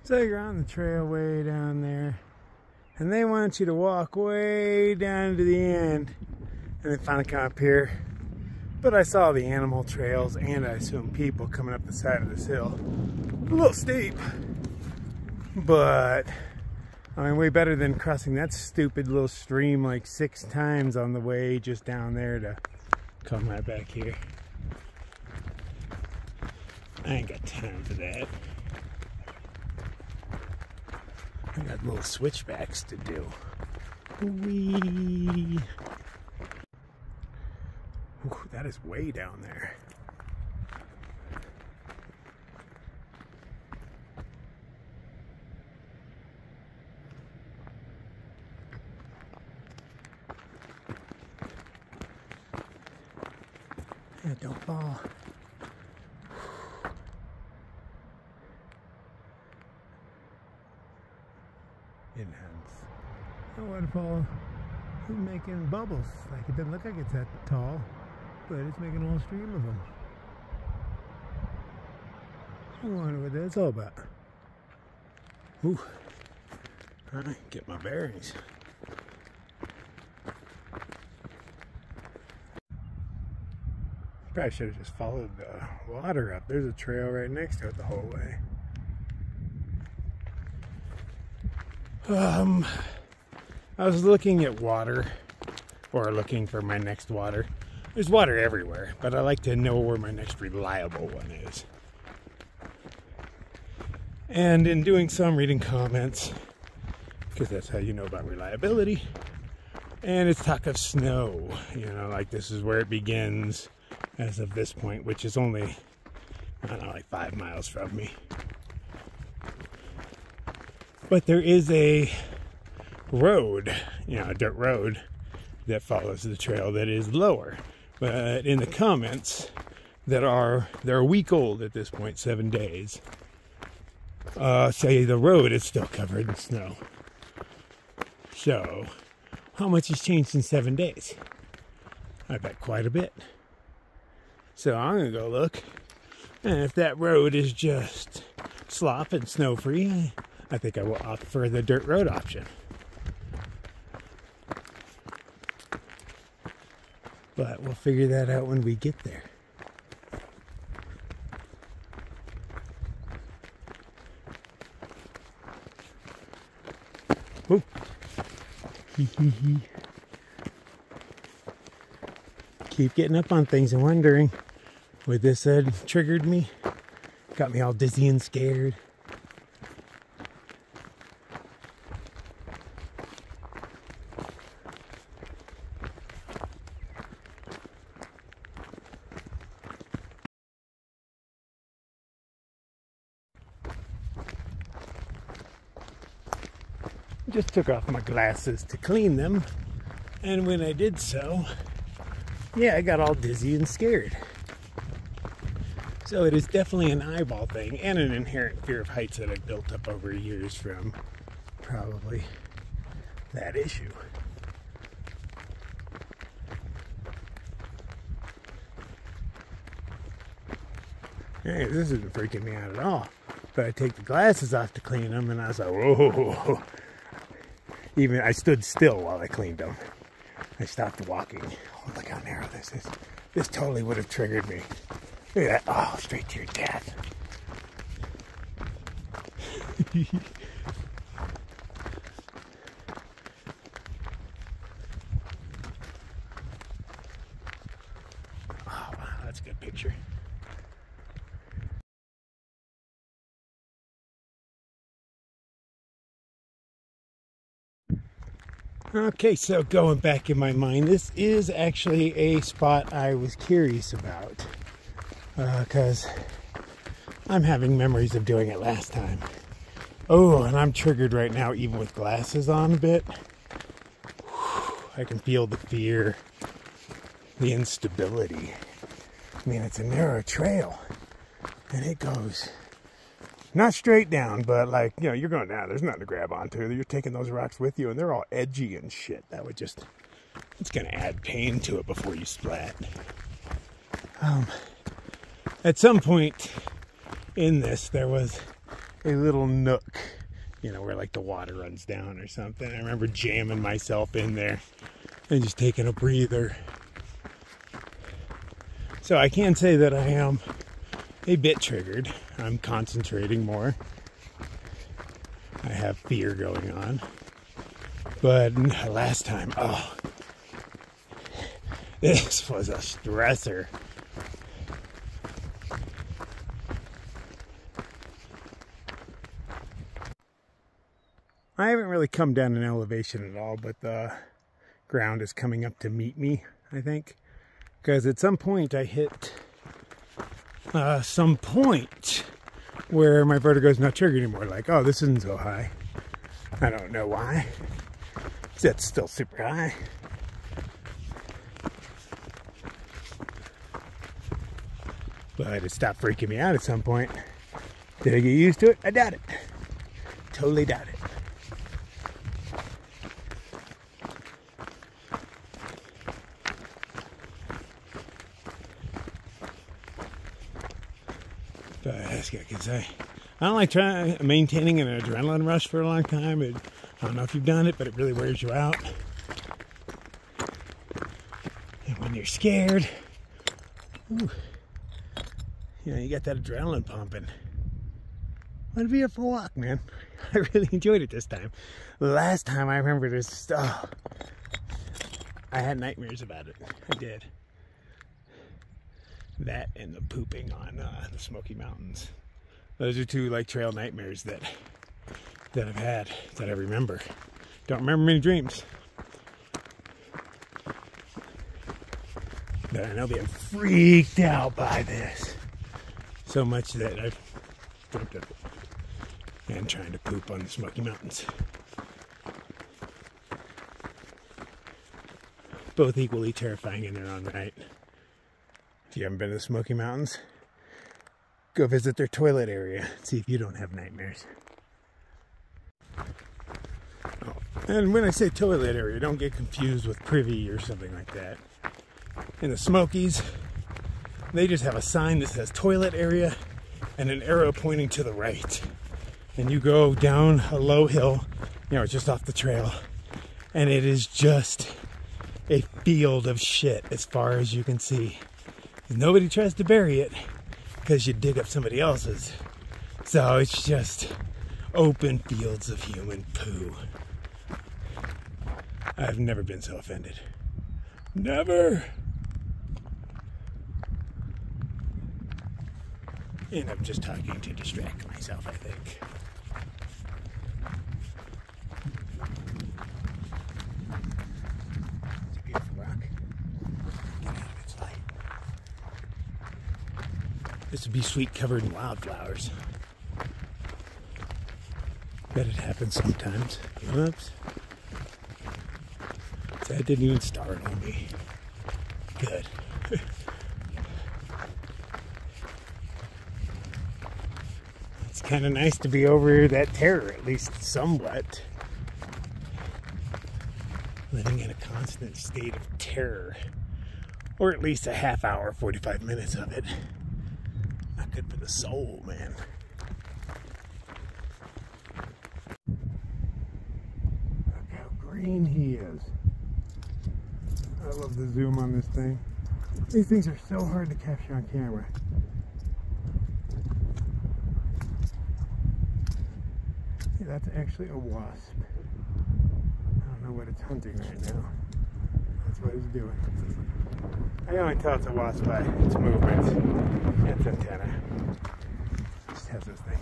So you're on the trail way down there, and they want you to walk way down to the end, and then finally come up here. But I saw the animal trails, and I assume people coming up the side of this hill. A little steep, but I mean, way better than crossing that stupid little stream like 6 times on the way just down there to come right back here. I ain't got time for that. I got little switchbacks to do. Whee! Ooh, that is way down there. Yeah, don't fall. Intense. The waterfall is making bubbles. Like, it doesn't look like it's that tall, but it's making a whole stream of them. I wonder what that's all about. Ooh. Alright, get my bearings. Probably should have just followed the water up. There's a trail right next to it the whole way. I was looking at water, or looking for my next water. There's water everywhere, but I like to know where my next reliable one is. And in doing some, reading comments, because that's how you know about reliability, and it's talk of snow, you know, like this is where it begins as of this point, which is only, I don't know, like 5 miles from me. But there is a road, you know, a dirt road that follows the trail that is lower. But in the comments they're a week old at this point, 7 days, say the road is still covered in snow. So, how much has changed in 7 days? I bet quite a bit. So I'm gonna go look, and if that road is just slop and snow free, I think I will opt for the dirt road option. But we'll figure that out when we get there. Whoa. Keep getting up on things and wondering what this triggered me. Got me all dizzy and scared. Just took off my glasses to clean them, and when I did so, yeah, I got all dizzy and scared. So it is definitely an eyeball thing and an inherent fear of heights that I've built up over years from probably that issue. Hey, this isn't freaking me out at all. But I take the glasses off to clean them, and I was like, whoa. Even I stood still while I cleaned them. I stopped walking. Oh, look how narrow this is. This totally would have triggered me. Look at that. Oh, straight to your death. Oh, wow, that's a good picture. Okay, so going back in my mind, this is actually a spot I was curious about because I'm having memories of doing it last time. Oh, and I'm triggered right now even with glasses on a bit. I can feel the fear, the instability. I mean, it's a narrow trail and it goes not straight down, but like, you know, you're going down. There's nothing to grab onto. You're taking those rocks with you, and they're all edgy and shit. That would just, it's going to add pain to it before you splat. At some point in this, there was a little nook, you know, where like the water runs down or something. I remember jamming myself in there and just taking a breather. So I can say that I am a bit triggered. I'm concentrating more. I have fear going on. But last time, oh, this was a stressor. I haven't really come down an elevation at all, but the ground is coming up to meet me, I think. Because at some point I hit some point where my vertigo is not triggered anymore. Like, oh, this isn't so high. I don't know why. It's still super high. But it stopped freaking me out at some point. Did I get used to it? I doubt it. Totally doubt it. But that's good, because I don't like maintaining an adrenaline rush for a long time. I don't know if you've done it, but it really wears you out. And when you're scared, ooh, you know, you got that adrenaline pumping. What a beautiful walk, man. I really enjoyed it this time. Last time I remember this, oh, I had nightmares about it. I did. That and the pooping on the Smoky Mountains. Those are two like trail nightmares that I've had, that I remember. Don't remember many dreams. But I know being freaked out by this. So much that I've dreamt of it. And trying to poop on the Smoky Mountains. Both equally terrifying in their own right. If you haven't been to the Smoky Mountains, go visit their toilet area. See if you don't have nightmares. Oh, and when I say toilet area, don't get confused with Privy or something like that. In the Smokies, they just have a sign that says toilet area and an arrow pointing to the right. And you go down a low hill, you know, just off the trail, and it is just a field of shit as far as you can see. Nobody tries to bury it because you dig up somebody else's. So it's just open fields of human poo. I've never been so offended. Never! And I'm just talking to distract myself, I think. It's a beautiful rock. Get out of its light. This would be sweet covered in wildflowers. Bet it happens sometimes. Oops. That didn't even start on me. Good. It's kind of nice to be over that terror, at least somewhat. Living in a constant state of terror. Or at least a half hour, 45 minutes of it. Not good for the soul, man. Look how green he is. I love the zoom on this thing. These things are so hard to capture on camera. See, that's actually a wasp. I don't know what it's hunting right now. That's what it's doing. I can only tell it's a wasp by its movement. Its antenna. It just has those things.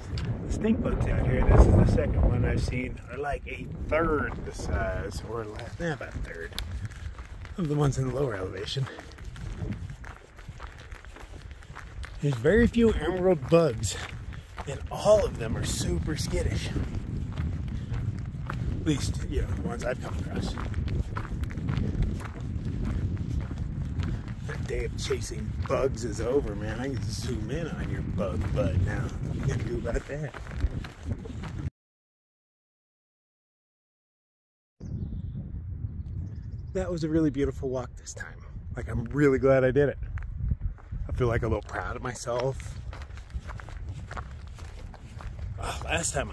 The stink bugs out here, this is the second one I've seen, are like a third the size, or less, about a third of the ones in the lower elevation. There's very few emerald bugs, and all of them are super skittish. At least, you know, the ones I've come across. That day of chasing bugs is over, man. I can zoom in on your bug bud now. What are you gonna do about that? That was a really beautiful walk this time. Like, I'm really glad I did it. I feel like a little proud of myself. Last time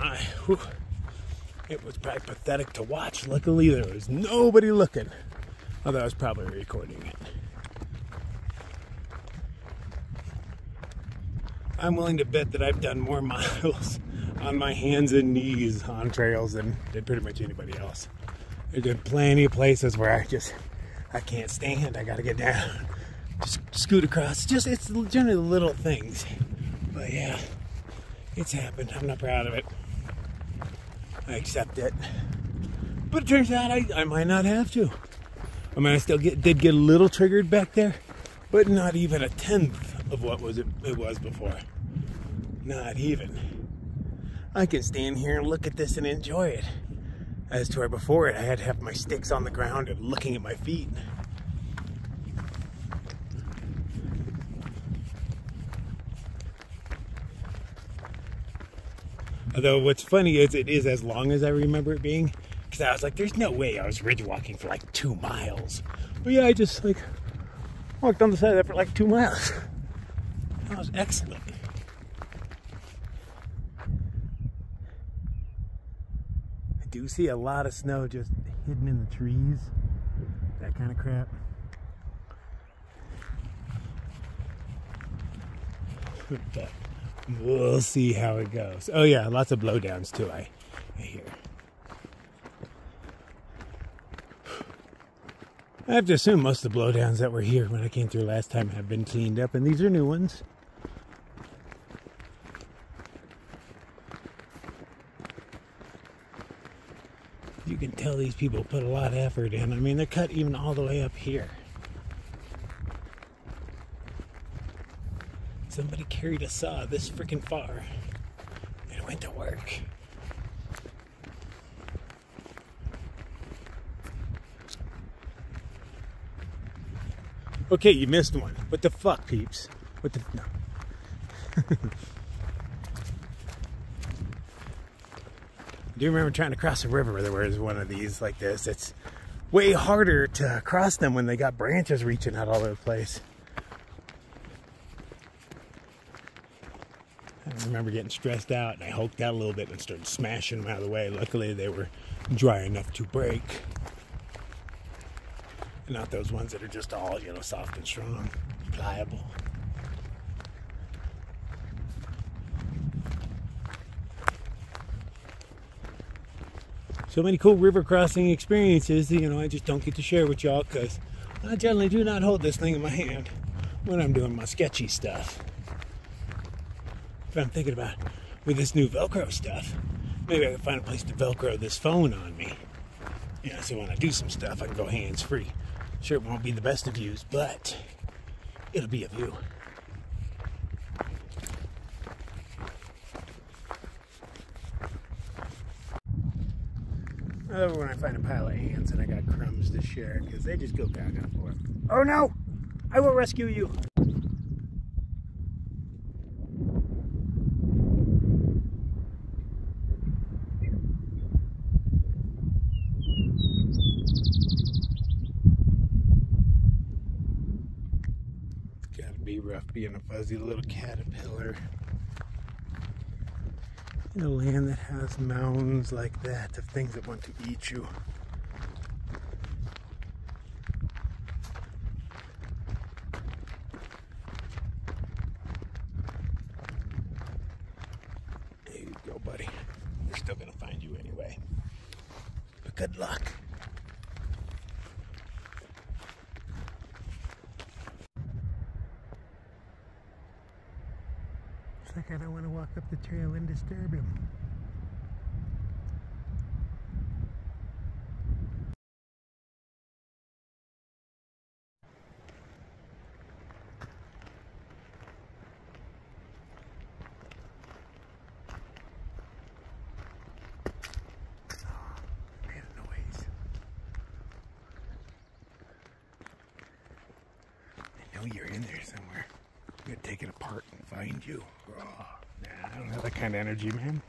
it was probably pathetic to watch. Luckily, there was nobody looking. Although I was probably recording it. I'm willing to bet that I've done more miles on my hands and knees on trails than pretty much anybody else. There's been plenty of places where I can't stand. I gotta get down, just scoot across. It's generally little things. But yeah, it's happened. I'm not proud of it. I accept it. But it turns out I might not have to. I mean, I still did get a little triggered back there, but not even a tenth of what it was before. Not even. I can stand here and look at this and enjoy it. As to where before I had to have my sticks on the ground and looking at my feet. Although what's funny is it is as long as I remember it being. Because I was like, there's no way I was ridge walking for like 2 miles. But yeah, I just like walked on the side of that for like 2 miles. That was excellent. I do see a lot of snow just hidden in the trees. That kind of crap. But we'll see how it goes. Oh yeah, lots of blowdowns too, I hear. I have to assume most of the blowdowns that were here when I came through last time have been cleaned up, and these are new ones. You can tell these people put a lot of effort in. I mean, they're cut even all the way up here. Somebody carried a saw this freaking far and went to work. Okay, you missed one. What the fuck, peeps? What the... No. I do remember trying to cross a river where there was one of these like this. It's way harder to cross them when they got branches reaching out all over the place. I remember getting stressed out, and I hulked out a little bit and started smashing them out of the way. Luckily, they were dry enough to break. Not those ones that are just all, you know, soft and strong, pliable. so many cool river crossing experiences that, I just don't get to share with y'all because I generally do not hold this thing in my hand when I'm doing my sketchy stuff. But I'm thinking about, with this new Velcro stuff, maybe I can find a place to Velcro this phone on me. So when I do some stuff, I can go hands-free. Sure, it won't be the best of views, but it'll be a view. I love it when I find a pile of ants and I got crumbs to share, because they just go back and forth. Oh no! I will rescue you! It's gotta be rough being a fuzzy little caterpillar in a land that has mounds like that of things that want to eat you. There you go, buddy. They're still gonna find you anyway. But good luck. It's like I don't want to walk up the trail and disturb him. You're in there somewhere. I'm gonna take it apart and find you. Oh, nah, I don't have that kind of energy, man.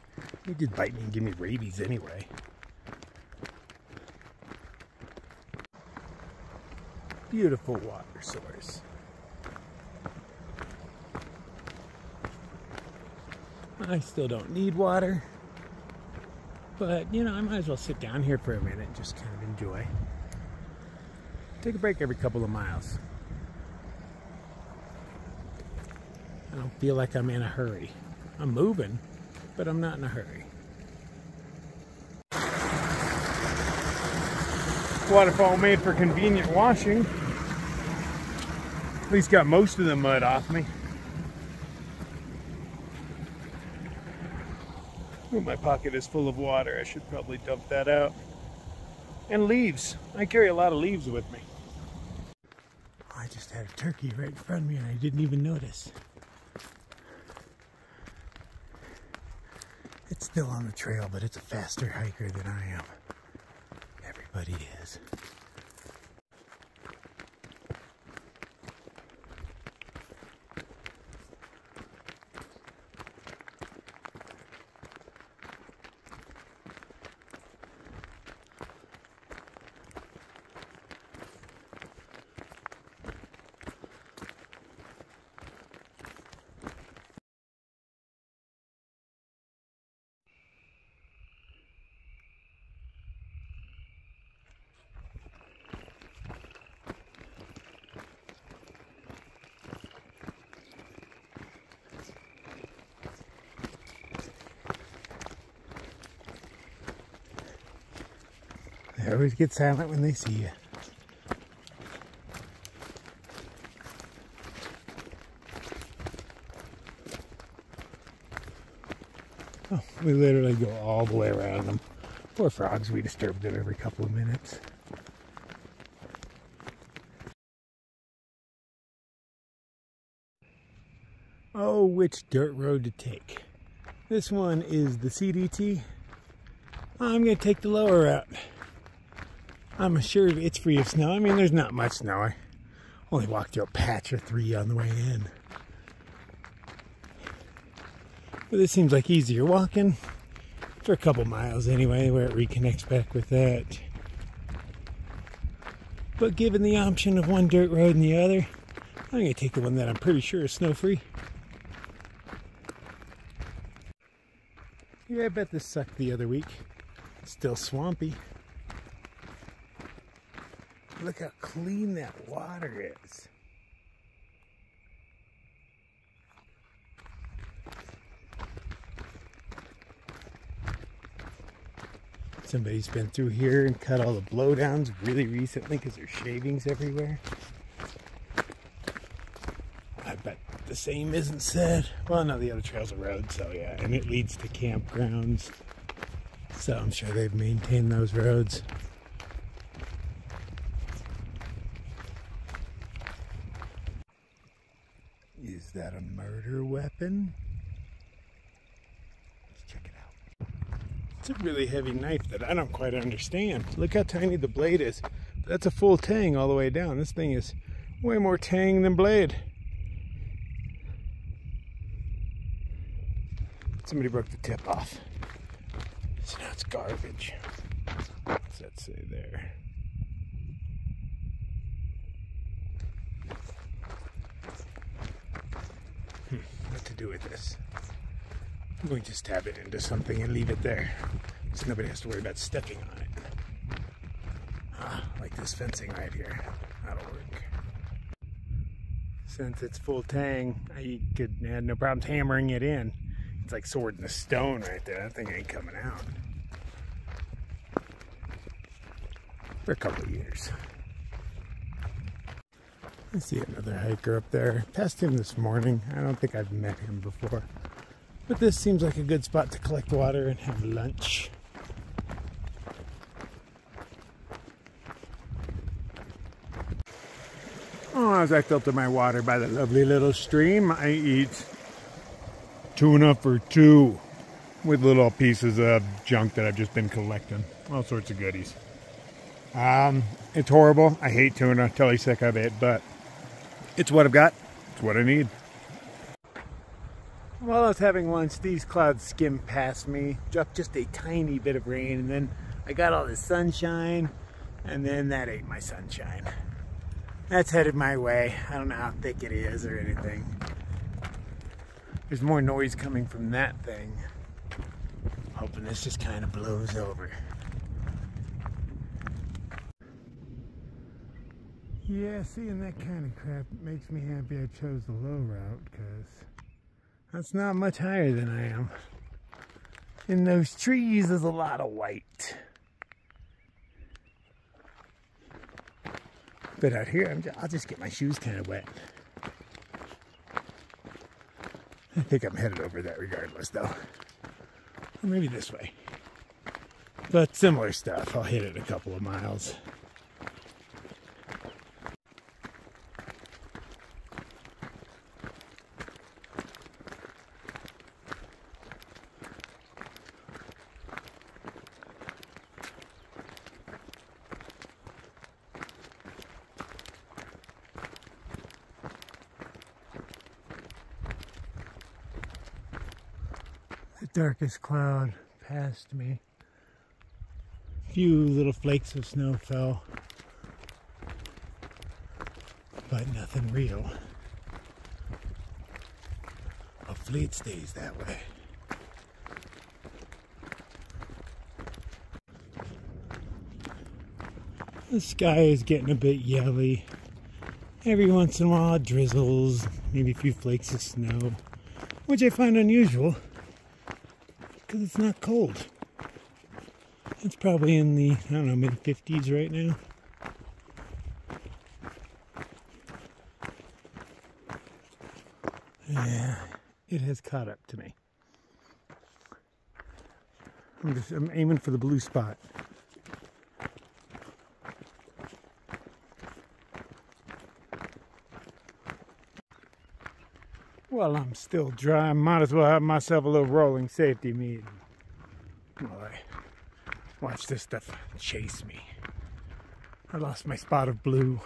You just bite me and give me rabies anyway. Beautiful water source. I still don't need water, but I might as well sit down here for a minute and just kind of enjoy. Take a break every couple of miles. I don't feel like I'm in a hurry. I'm moving, but I'm not in a hurry. Waterfall made for convenient washing. At least got most of the mud off me. Ooh, my pocket is full of water. I should probably dump that out. And leaves. I carry a lot of leaves with me. I just had a turkey right in front of me and I didn't even notice. It's still on the trail, but it's a faster hiker than I am. Everybody is. They always get silent when they see you. Oh, we literally go all the way around them. Poor frogs, we disturb them every couple of minutes. Oh, which dirt road to take? This one is the CDT. I'm going to take the lower route. I'm sure it's free of snow. I mean, there's not much snow. I only walked through a patch or 3 on the way in. But this seems like easier walking for a couple miles anyway, where it reconnects back with that. But given the option of one dirt road and the other, I'm going to take the one that I'm pretty sure is snow-free. Yeah, I bet this sucked the other week. It's still swampy. Look how clean that water is. Somebody's been through here and cut all the blowdowns really recently because there's shavings everywhere. I bet the same isn't said. Well, no, the other trail's a road, so yeah, and it leads to campgrounds. So I'm sure they've maintained those roads. Is that a murder weapon? Let's check it out. It's a really heavy knife that I don't quite understand. Look how tiny the blade is. That's a full tang all the way down. This thing is way more tang than blade. Somebody broke the tip off. So now it's garbage. What's that say there? What to do with this? I'm going to stab it into something and leave it there, so nobody has to worry about stepping on it. Like this fencing right here. That'll work. Since it's full tang, I could have no problems hammering it in. It's like sword in the stone right there. That thing ain't coming out for a couple of years. I see another hiker up there. Passed him this morning. I don't think I've met him before. But this seems like a good spot to collect water and have lunch. Oh, as I filter my water by the lovely little stream, I eat tuna for two with little pieces of junk that I've just been collecting. All sorts of goodies. It's horrible. I hate tuna. Totally sick of it, but it's what I've got. It's what I need. While I was having lunch, these clouds skimmed past me, dropped just a tiny bit of rain, and then I got all this sunshine, and then that ate my sunshine. That's headed my way. I don't know how thick it is or anything. There's more noise coming from that thing. Hoping this just kind of blows over. Yeah, seeing that kind of crap makes me happy I chose the low route, because that's not much higher than I am. In those trees is a lot of white. But out here, I'll just get my shoes kind of wet. I think I'm headed over that regardless, though. Or maybe this way. But similar stuff. I'll hit it a couple of miles. The darkest cloud passed me. A few little flakes of snow fell, but nothing real. Hopefully it stays that way. The sky is getting a bit yellowy. Every once in a while it drizzles, maybe a few flakes of snow, which I find unusual. Because it's not cold. It's probably in the, I don't know, mid-50s right now. Yeah, it has caught up to me. I'm aiming for the blue spot. Well, I'm still dry. I might as well have myself a little rolling safety meeting while I watch this stuff chase me. I lost my spot of blue.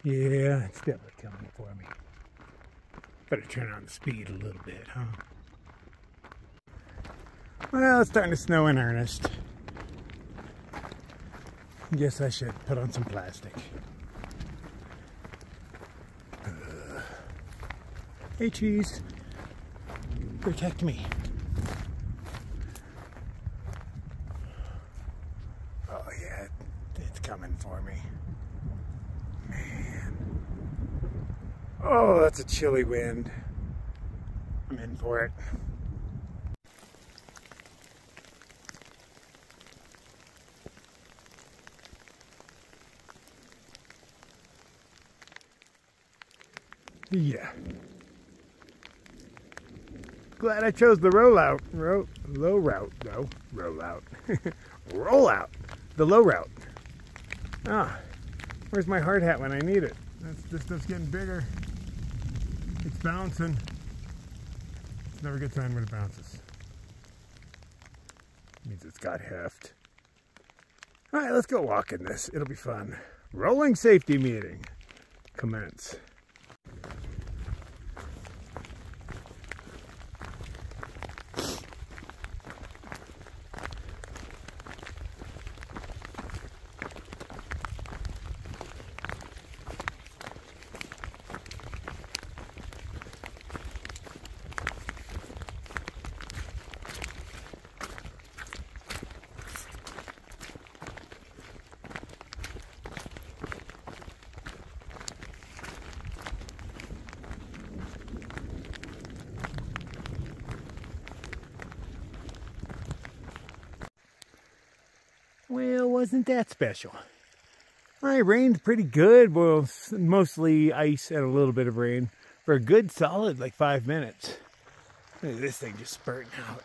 Yeah, it's definitely coming for me. Better turn on the speed a little bit, huh? Well, it's starting to snow in earnest. Guess I should put on some plastic. Hey, cheese. Protect me. Oh, yeah, it's coming for me. Man. Oh, that's a chilly wind. I'm in for it. Yeah. Glad I chose the rollout. Low route, though. Rollout. Rollout. The low route. Ah. Where's my hard hat when I need it? This stuff's getting bigger. It's bouncing. It's never a good sign when it bounces. It means it's got heft. Alright, let's go walk in this. It'll be fun. Rolling safety meeting. Commence. Well, wasn't that special? It rained pretty good. Well, mostly ice and a little bit of rain for a good solid like 5 minutes. Look at this thing just spurting out.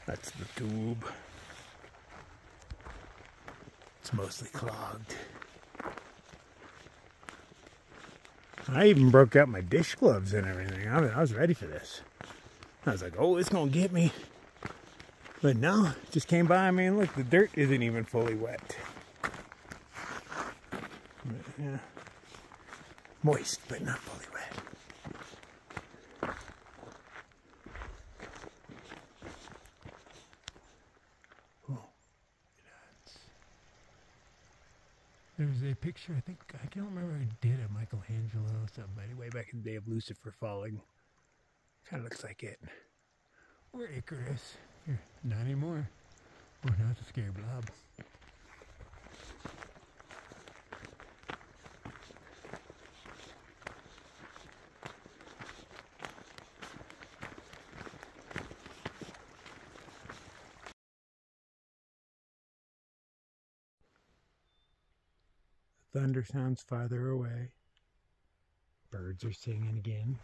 That's the tube. It's mostly clogged. I even broke out my dish gloves and everything. I was ready for this. I was like, oh, it's gonna get me. But no, it just came by. I mean, look, the dirt isn't even fully wet. But, yeah. Moist, but not fully wet. Oh, there's a picture, I can't remember who did it, Michelangelo or somebody, way back in the day of Lucifer falling. Kind of looks like it. Or Icarus. Here, not anymore. Oh, now it's a scary blob. The thunder sounds farther away. Birds are singing again.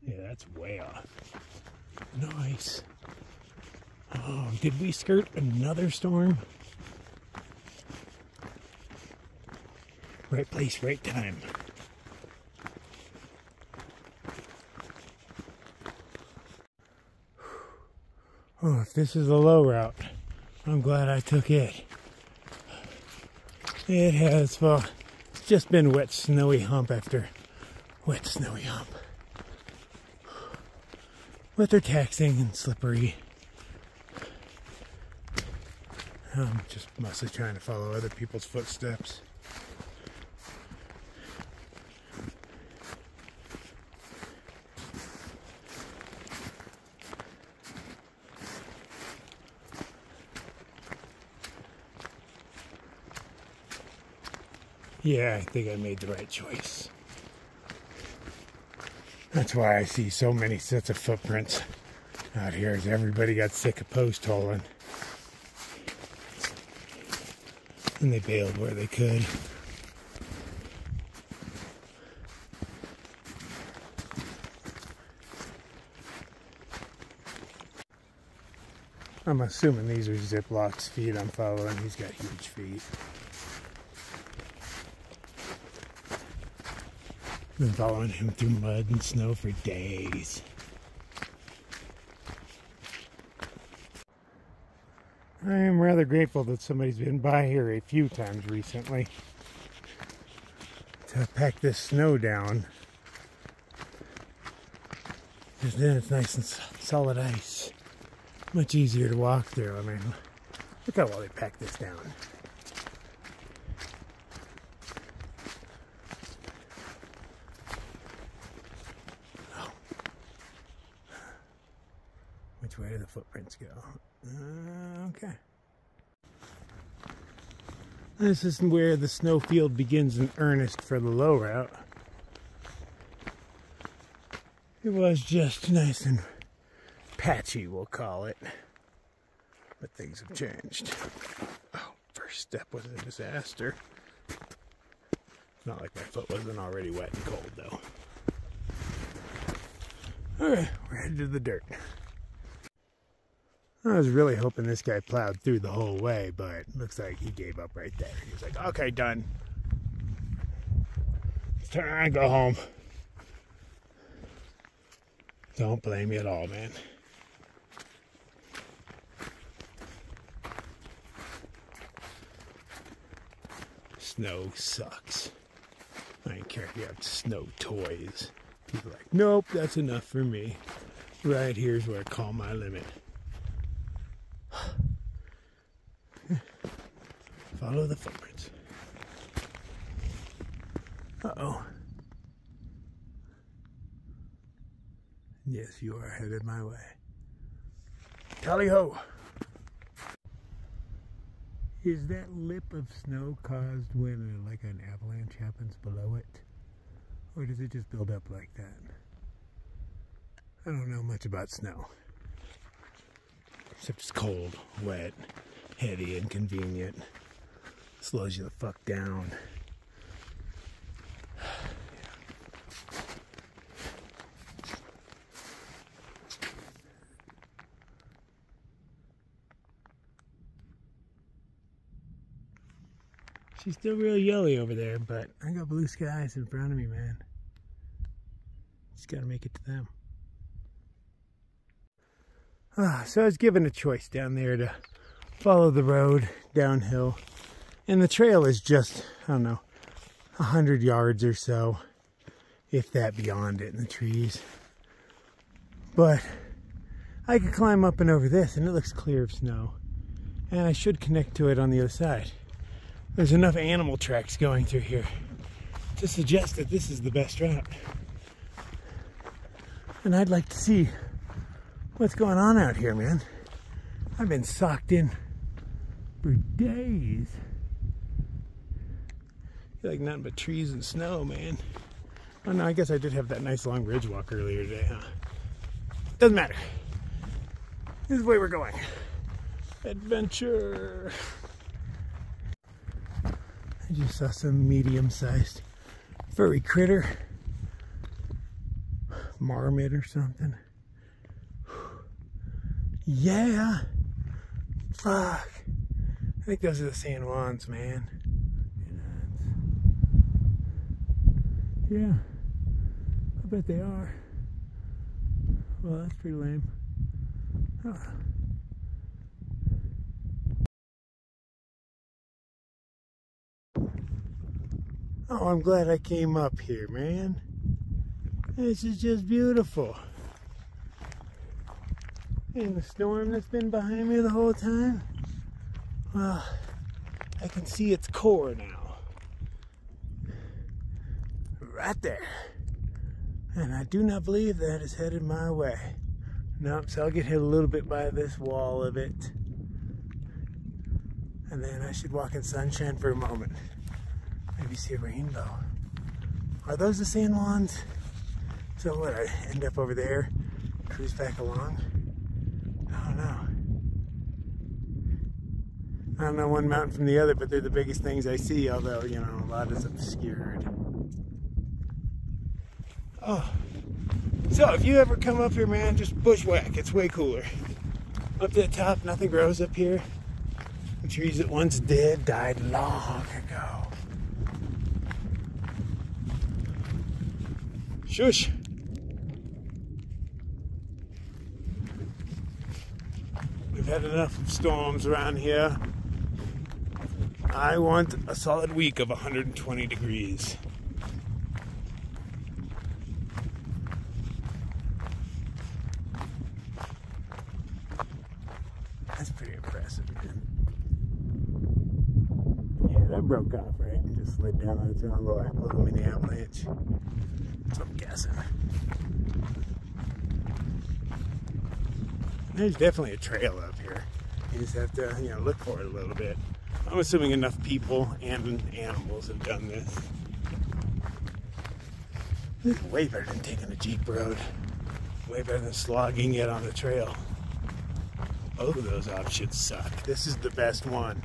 Yeah, that's way off. Nice. Oh, did we skirt another storm? Right place, right time. Oh, if this is a low route, I'm glad I took it. It has, well, it's just been wet, snowy hump after wet, snowy hump. But they're taxing and slippery. I'm just mostly trying to follow other people's footsteps. Yeah, I think I made the right choice. That's why I see so many sets of footprints out here, as everybody got sick of post holing. And they bailed where they could. I'm assuming these are Ziplock's feet I'm following. He's got huge feet. Been following him through mud and snow for days. I am rather grateful that somebody's been by here a few times recently to pack this snow down, because then it's nice and solid ice. Much easier to walk through. I mean, look how well they pack this down. Which way do the footprints go? Okay. This is where the snowfield begins in earnest for the low route. It was just nice and patchy, we'll call it. But things have changed. Oh, first step was a disaster. It's not like my foot wasn't already wet and cold, though. Alright, we're headed to the dirt. I was really hoping this guy plowed through the whole way, but looks like he gave up right there. He was like, okay, done. Let's turn around and go home. Don't blame me at all, man. Snow sucks. I don't care if you have snow toys. People are like, nope, that's enough for me. Right here's where I call my limit. Follow the footprints. Uh-oh. Yes, you are headed my way. Tally-ho! Is that lip of snow caused when like an avalanche happens below it? Or does it just build up like that? I don't know much about snow. Except it's cold, wet, heavy, inconvenient. Slows you the fuck down. She's still real yellowy over there, but I got blue skies in front of me, man. Just gotta make it to them. So I was given a choice down there to follow the road downhill. And the trail is just, I don't know, 100 yards or so, if that beyond it in the trees. But I could climb up and over this, and it looks clear of snow. And I should connect to it on the other side. There's enough animal tracks going through here to suggest that this is the best route. And I'd like to see what's going on out here, man. I've been socked in for days. Like nothing but trees and snow, man. Oh no, I guess I did have that nice long ridge walk earlier today, huh? Doesn't matter. This is the way we're going. Adventure. I just saw some medium-sized furry critter. Marmot or something. Yeah. Fuck. I think those are the San Juans, man. Yeah. I bet they are. Well, that's pretty lame. Huh. Oh, I'm glad I came up here, man. This is just beautiful. And the storm that's been behind me the whole time, well, I can see its core now. Right there. And I do not believe that is headed my way. Nope, so I'll get hit a little bit by this wall of it. And then I should walk in sunshine for a moment. Maybe see a rainbow. Are those the San Juans? So what, I end up over there, cruise back along? I don't know. I don't know one mountain from the other, but they're the biggest things I see, although, you know, a lot is obscured. Oh. So, if you ever come up here, man, just bushwhack. It's way cooler. Up to the top, nothing grows up here. The trees that once did died long ago. Shush. We've had enough of storms around here. I want a solid week of 120 degrees. That's pretty impressive, man. Yeah, that broke off, right? And just slid down on its own little mini avalanche. That's what I'm guessing. There's definitely a trail up here. You just have to, you know, look for it a little bit. I'm assuming enough people and animals have done this. This is way better than taking a Jeep road. Way better than slogging it on the trail. both of those options suck. This is the best one.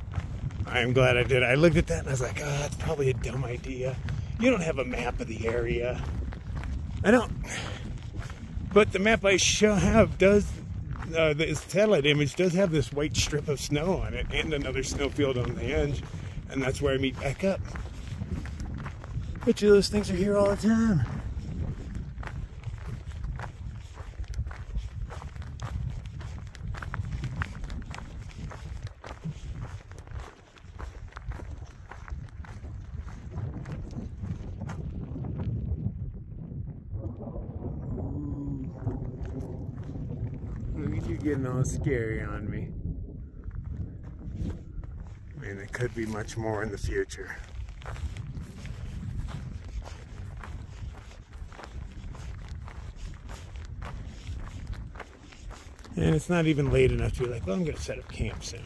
I am glad I did. I looked at that and I was like, oh, that's probably a dumb idea. You don't have a map of the area. I don't. But the map I have does, the satellite image does have this white strip of snow on it and another snowfield on the edge. And that's where I meet back up. Bet you those things are here all the time. Look at you getting all scary on me. Man, it could be much more in the future. And it's not even late enough to be like, well, I'm going to set up camp soon.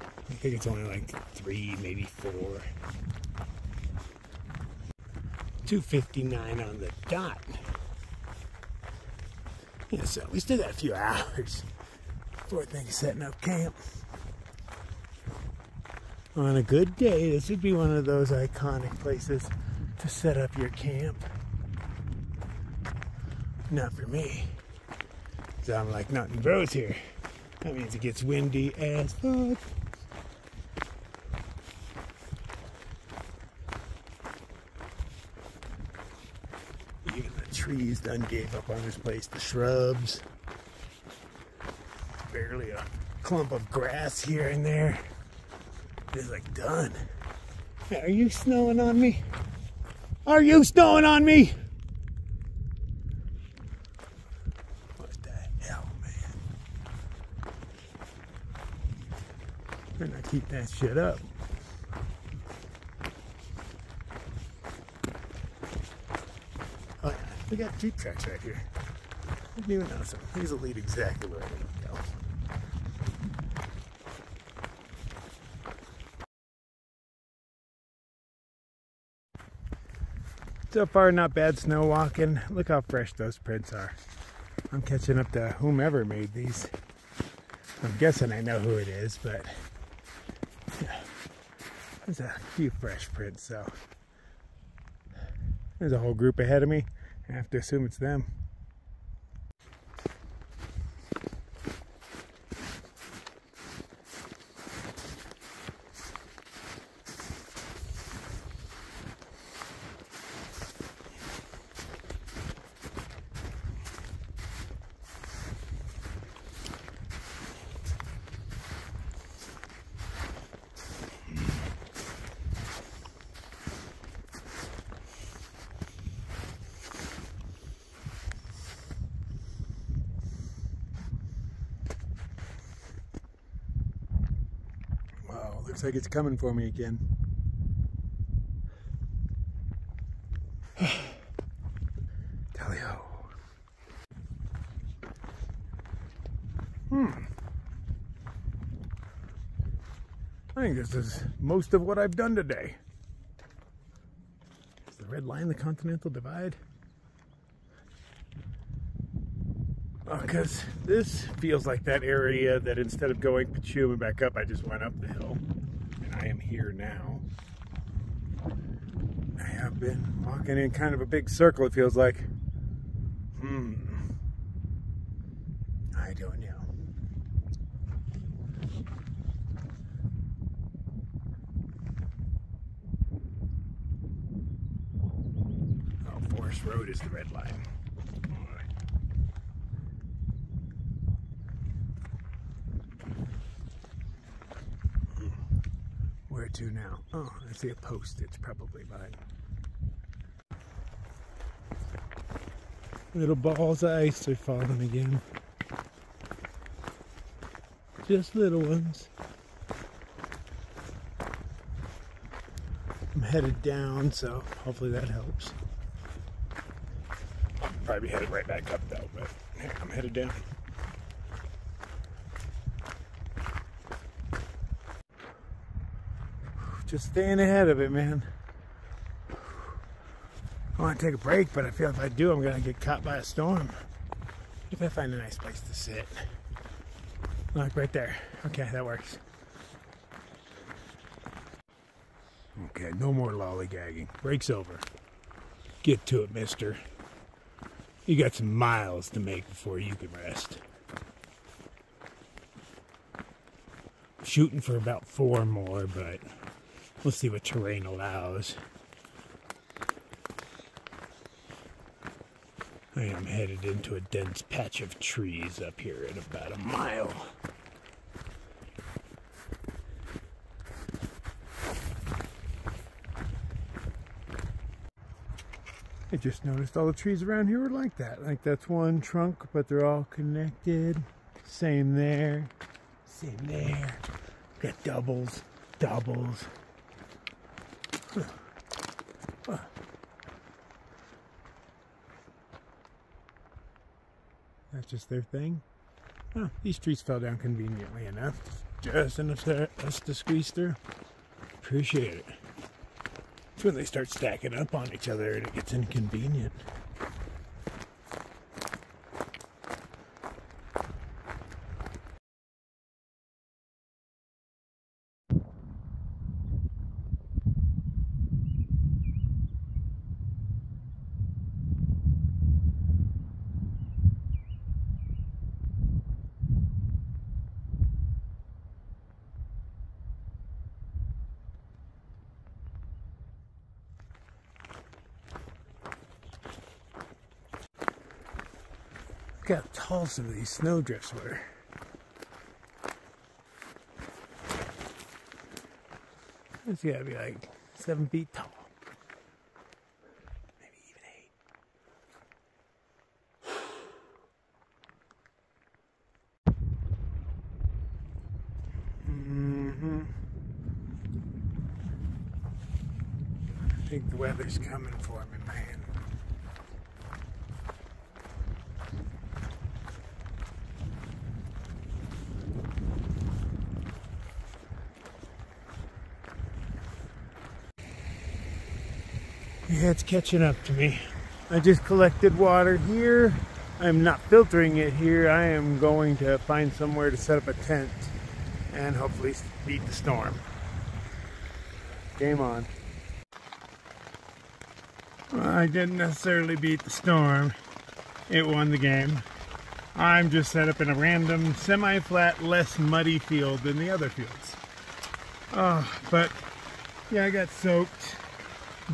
I think it's only like 3, maybe 4. 2:59 on the dot. Yeah, so we still got a few hours before I think of setting up camp. On a good day, this would be one of those iconic places to set up your camp. Not for me. So I'm like, nothing grows here. That means it gets windy as fuck. Even the trees done gave up on this place. The shrubs. Barely a clump of grass here and there. It's like done. Are you snowing on me? Are you snowing on me? What the hell, man? Better not keep that shit up. Oh yeah, we got Jeep tracks right here. I didn't even notice them. These will lead exactly where I need to go. So far, not bad snow walking. Look how fresh those prints are. I'm catching up to whomever made these. I'm guessing I know who it is, but yeah, there's a few fresh prints, so there's a whole group ahead of me. I have to assume it's them. Looks like it's coming for me again. Tally-ho. I think this is most of what I've done today. Is the red line the Continental Divide? Because this feels like that area that instead of going Pachoum and back up, I just went up the hill. And I am here now. I have been walking in kind of a big circle, it feels like. I don't know. Oh, Forest Road is the red line. Where to now? Oh, I see a post. It's probably mine. Little balls of ice are falling again. Just little ones. I'm headed down, so hopefully that helps. I'll probably be headed right back up though, but yeah, I'm headed down. Just staying ahead of it, man. I want to take a break, but I feel if I do, I'm going to get caught by a storm. If I find a nice place to sit. Like right there. Okay, that works. Okay, no more lollygagging. Break's over. Get to it, mister. You got some miles to make before you can rest. Shooting for about 4 more, but we'll see what terrain allows. I am headed into a dense patch of trees up here at about 1 mile. I just noticed all the trees around here were like that. Like that's one trunk, but they're all connected. Same there. Same there. Got doubles. Doubles. Huh. Huh. That's just their thing. Oh, these trees fell down conveniently enough. Just enough for us to squeeze through. Appreciate it. It's when they start stacking up on each other and it gets inconvenient. Look how tall some of these snowdrifts were. It's gotta be like 7 feet tall. Maybe even 8. I think the weather's coming for me, man. Yeah, it's catching up to me. I just collected water here. I'm not filtering it here. I am going to find somewhere to set up a tent and hopefully beat the storm. Game on. Well, I didn't necessarily beat the storm. It won the game. I'm just set up in a random semi-flat, less muddy field than the other fields. But yeah, I got soaked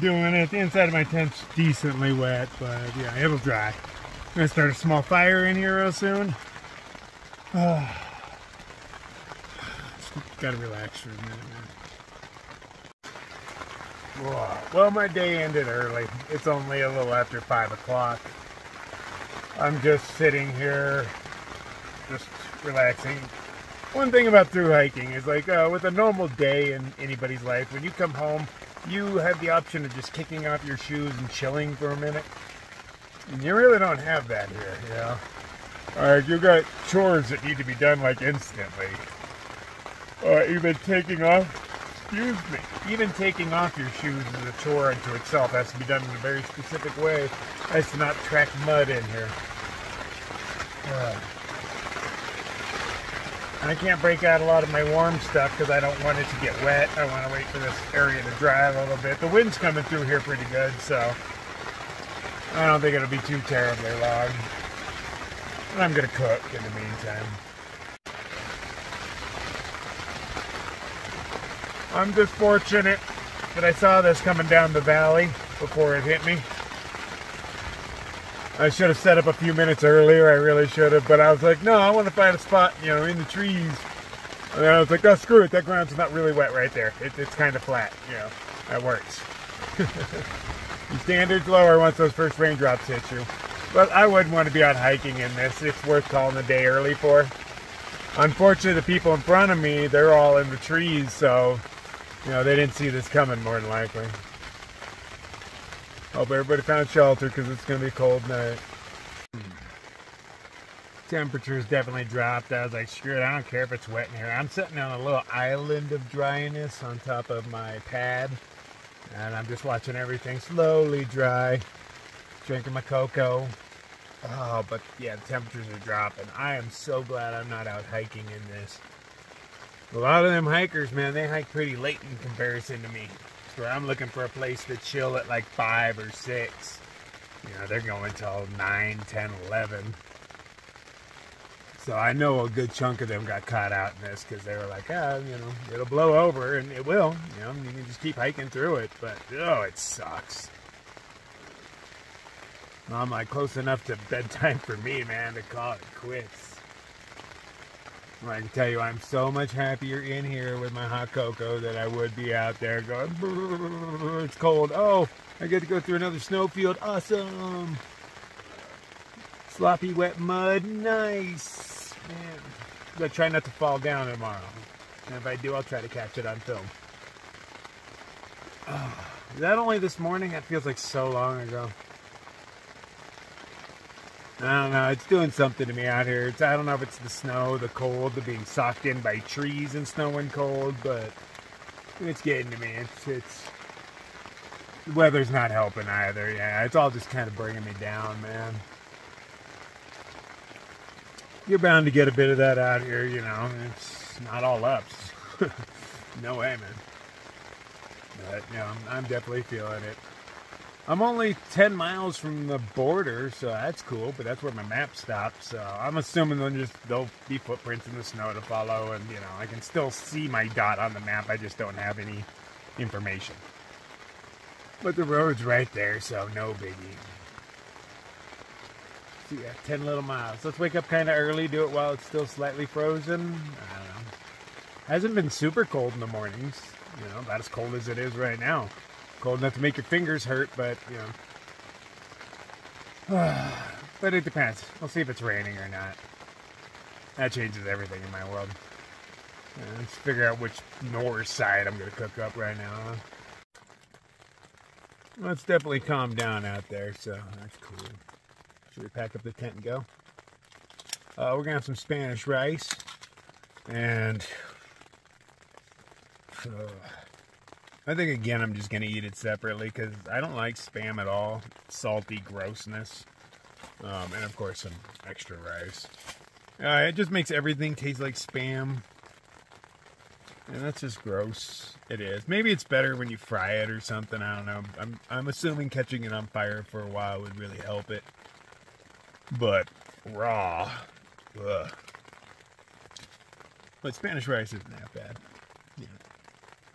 doing it. The inside of my tent's decently wet, but yeah, it'll dry. I'm gonna start a small fire in here real soon. Gotta relax for a minute, man. Whoa. Well, my day ended early. It's only a little after 5 o'clock. I'm just sitting here, just relaxing. One thing about through hiking is like with a normal day in anybody's life, when you come home, you have the option of just kicking off your shoes and chilling for a minute. And you really don't have that here, you know? Alright, you got chores that need to be done like instantly. Even taking off your shoes is a chore unto itself. It has to be done in a very specific way as to not track mud in here. I can't break out a lot of my warm stuff because I don't want it to get wet. I want to wait for this area to dry a little bit. The wind's coming through here pretty good, so I don't think it'll be too terribly long. And I'm going to cook in the meantime. I'm just fortunate that I saw this coming down the valley before it hit me. I should have set up a few minutes earlier, I really should have, but I was like, no, I want to find a spot, you know, in the trees. And then I was like, oh, screw it, that ground's not really wet right there. It's kind of flat, you know, that works. Your standard's lower once those first raindrops hit you. But I wouldn't want to be out hiking in this. It's worth calling the day early for. Unfortunately, the people in front of me, they're all in the trees, so, you know, they didn't see this coming more than likely. Hope everybody found shelter because it's going to be a cold night. Temperatures definitely dropped. I was like, screw it, I don't care if it's wet in here. I'm sitting on a little island of dryness on top of my pad. And I'm just watching everything slowly dry. Drinking my cocoa. Oh, but yeah, the temperatures are dropping. I am so glad I'm not out hiking in this. A lot of them hikers, man, they hike pretty late in comparison to me. So I'm looking for a place to chill at like 5 or 6. You know, they're going till 9, 10, 11. So I know a good chunk of them got caught out in this because they were like, ah, you know, it'll blow over, and it will. You know, you can just keep hiking through it, but oh, it sucks. I'm like close enough to bedtime for me, man, to call it quits. Well, I can tell you, I'm so much happier in here with my hot cocoa than I would be out there going, it's cold. Oh, I get to go through another snowfield. Awesome. Sloppy, wet mud. Nice. Man. I'm going to try not to fall down tomorrow. And if I do, I'll try to catch it on film. Oh, is that only this morning? That feels like so long ago. I don't know. It's doing something to me out here. I don't know if it's the snow, the cold, the being socked in by trees and snow and cold, but it's getting to me. The weather's not helping either. Yeah, it's all just kind of bringing me down, man. You're bound to get a bit of that out here, you know. It's not all ups. No way, man. But, you know, I'm definitely feeling it. I'm only 10 miles from the border, so that's cool, but that's where my map stops. So I'm assuming there'll be footprints in the snow to follow, and, you know, I can still see my dot on the map. I just don't have any information. But the road's right there, so no biggie. So yeah, 10 little miles. Let's wake up kind of early, do it while it's still slightly frozen. I don't know. Hasn't been super cold in the mornings. You know, about as cold as it is right now. Cold enough to make your fingers hurt, but, you know. But it depends. We'll see if it's raining or not. That changes everything in my world. Let's figure out which north side I'm going to cook up right now. Well, it's definitely calmed down out there, so that's cool. Should we pack up the tent and go? We're going to have some Spanish rice. And I think, again, I'm just going to eat it separately because I don't like Spam at all. Salty grossness. And, of course, some extra rice. It just makes everything taste like Spam. And that's just gross. It is. Maybe it's better when you fry it or something. I don't know. I'm assuming catching it on fire for a while would really help it. But raw. Ugh. But Spanish rice isn't that bad. Yeah.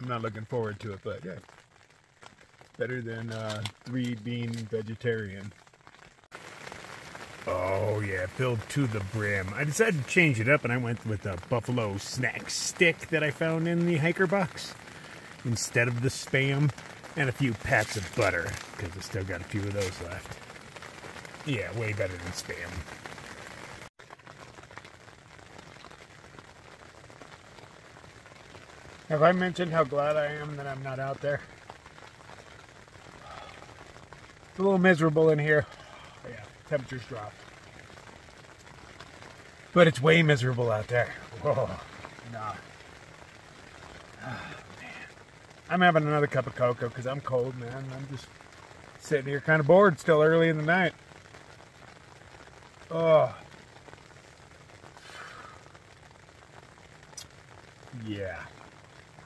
I'm not looking forward to it, but yeah. Better than 3-bean vegetarian. Oh yeah, filled to the brim. I decided to change it up and I went with a buffalo snack stick that I found in the hiker box instead of the Spam, and a few pats of butter because I still got a few of those left. Yeah, way better than Spam. Have I mentioned how glad I am that I'm not out there? It's a little miserable in here. Yeah, temperatures dropped. But it's way miserable out there. Whoa, nah. Oh, man. I'm having another cup of cocoa because I'm cold, man. I'm just sitting here kind of bored still early in the night. Oh. Yeah.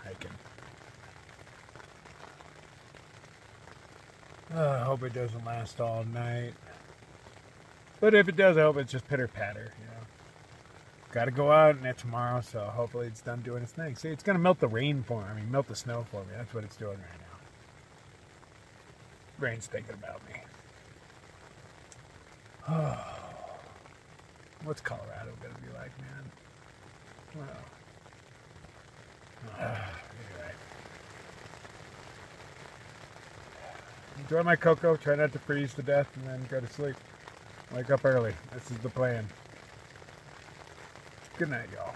Hiking. I hope it doesn't last all night. But if it does, I hope it's just pitter-patter, you know. Got to go out and it's tomorrow, so hopefully it's done doing its thing. See, it's going to melt the rain for me. I mean, melt the snow for me. That's what it's doing right now. Rain's thinking about me. Oh. What's Colorado going to be like, man? Well. Anyway. Enjoy my cocoa, try not to freeze to death, and then go to sleep. Wake up early. This is the plan. Good night, y'all.